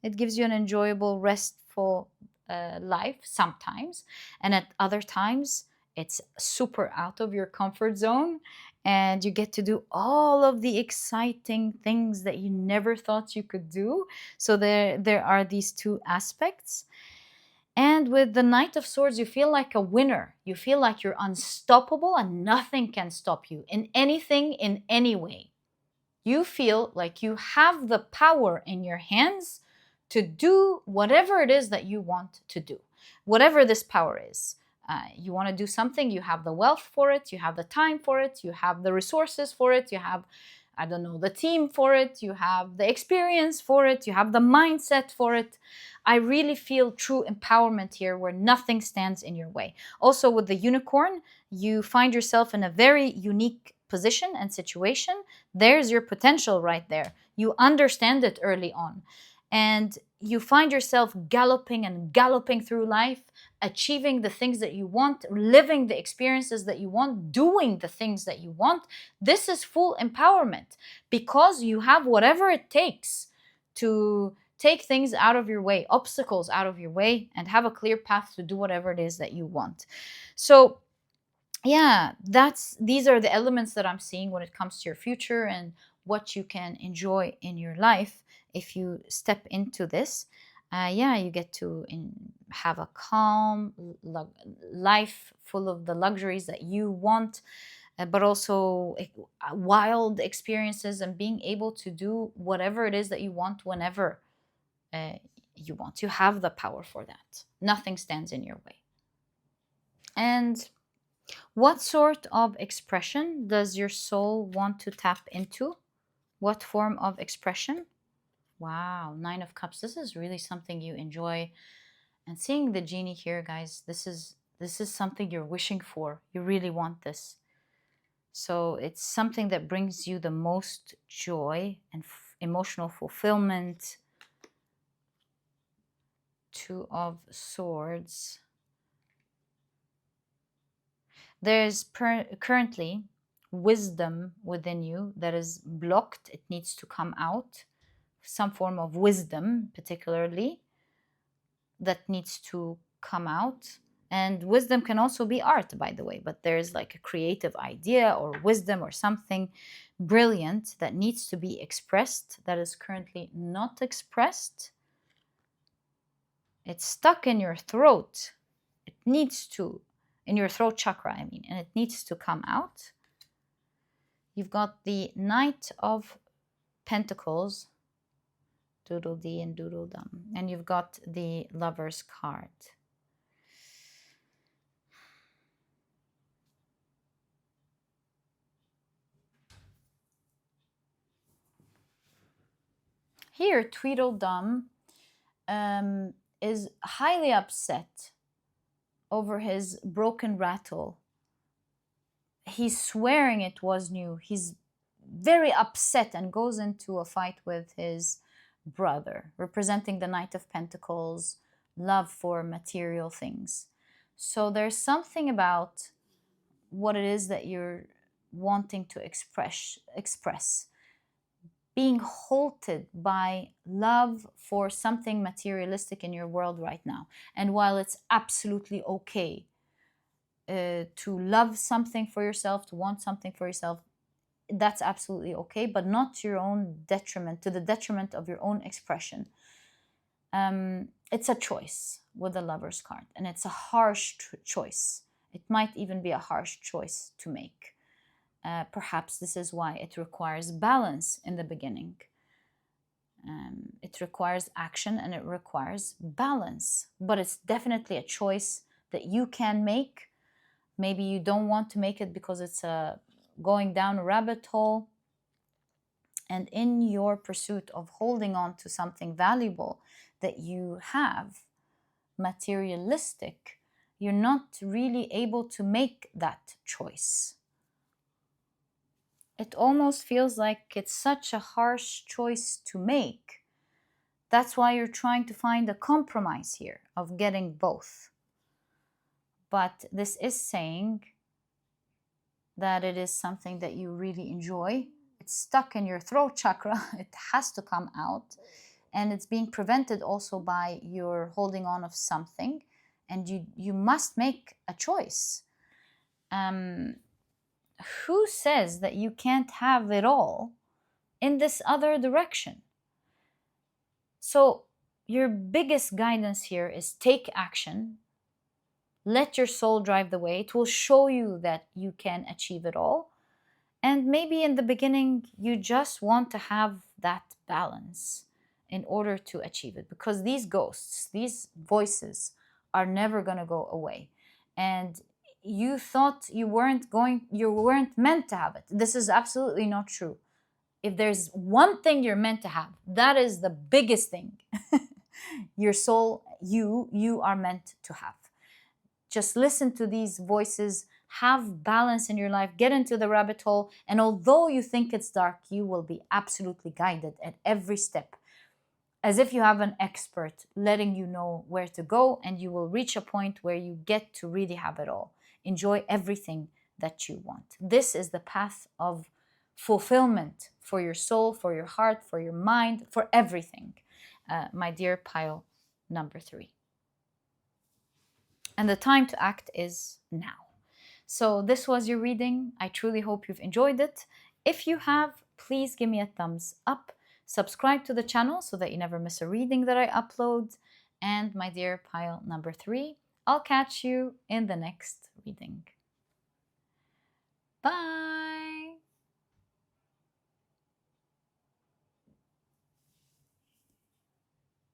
It gives you an enjoyable, restful life sometimes. And at other times, it's super out of your comfort zone, and you get to do all of the exciting things that you never thought you could do. So there are these two aspects. And with the Knight of Swords, you feel like a winner. You feel like you're unstoppable and nothing can stop you in anything, in any way. You feel like you have the power in your hands to do whatever it is that you want to do. Whatever this power is. You want to do something, you have the wealth for it, you have the time for it, you have the resources for it, you have, I don't know, the team for it, you have the experience for it, you have the mindset for it. I really feel true empowerment here where nothing stands in your way. Also with the unicorn, you find yourself in a very unique position and situation. There's your potential right there. You understand it early on. And you find yourself galloping and galloping through life, achieving the things that you want, living the experiences that you want, doing the things that you want. This is full empowerment because you have whatever it takes to take things out of your way, obstacles out of your way, and have a clear path to do whatever it is that you want. So yeah, these are the elements that I'm seeing when it comes to your future and what you can enjoy in your life if you step into this. Yeah, you get to have a calm life full of the luxuries that you want, but also wild experiences and being able to do whatever it is that you want whenever you want. You have the power for that. Nothing stands in your way. And what sort of expression does your soul want to tap into? What form of expression? Wow, Nine of Cups. This is really something you enjoy. And seeing the genie here, guys, this is something you're wishing for. You really want this. So it's something that brings you the most joy and emotional fulfillment. Two of Swords. There's currently wisdom within you that is blocked. It needs to come out. Some form of wisdom, particularly, that needs to come out. And wisdom can also be art, by the way, but there's like a creative idea or wisdom or something brilliant that needs to be expressed that is currently not expressed. It's stuck in your throat. It needs to, in your throat chakra, I mean, and it needs to come out. You've got the Knight of Pentacles, doodle dee and doodle dum, and you've got the Lover's card. Here, Tweedledum is highly upset over his broken rattle. He's swearing it was new. He's very upset and goes into a fight with his brother, representing the Knight of Pentacles, love for material things. So there's something about what it is that you're wanting to express. Being halted by love for something materialistic in your world right now. And while it's absolutely okay to love something for yourself, to want something for yourself, that's absolutely okay, but not to your own detriment, to the detriment of your own expression. It's a choice with the Lover's card, and it's a harsh choice. It might even be a harsh choice to make. Perhaps this is why it requires balance in the beginning. It requires action and it requires balance, but it's definitely a choice that you can make. Maybe you don't want to make it because it's going down a rabbit hole. And in your pursuit of holding on to something valuable that you have, materialistic, you're not really able to make that choice. It almost feels like it's such a harsh choice to make. That's why you're trying to find a compromise here of getting both. But this is saying that it is something that you really enjoy. It's stuck in your throat chakra. It has to come out. And it's being prevented also by your holding on of something. And you must make a choice. Who says that you can't have it all in this other direction? So your biggest guidance here is take action. Let your soul drive the way. It will show you that you can achieve it all. And maybe in the beginning, you just want to have that balance in order to achieve it. Because these ghosts, these voices are never going to go away. and you thought you weren't meant to have it. This is absolutely not true. If there's one thing you're meant to have, that is the biggest thing. Your soul, you are meant to have. Just listen to these voices, have balance in your life, get into the rabbit hole, and although you think it's dark, you will be absolutely guided at every step, as if you have an expert letting you know where to go, and you will reach a point where you get to really have it all. Enjoy everything that you want. This is the path of fulfillment for your soul, for your heart, for your mind, for everything, my dear pile number 3. And the time to act is now. So this was your reading. I truly hope you've enjoyed it. If you have, please give me a thumbs up. Subscribe to the channel so that you never miss a reading that I upload. And my dear pile number 3, I'll catch you in the next reading. Bye!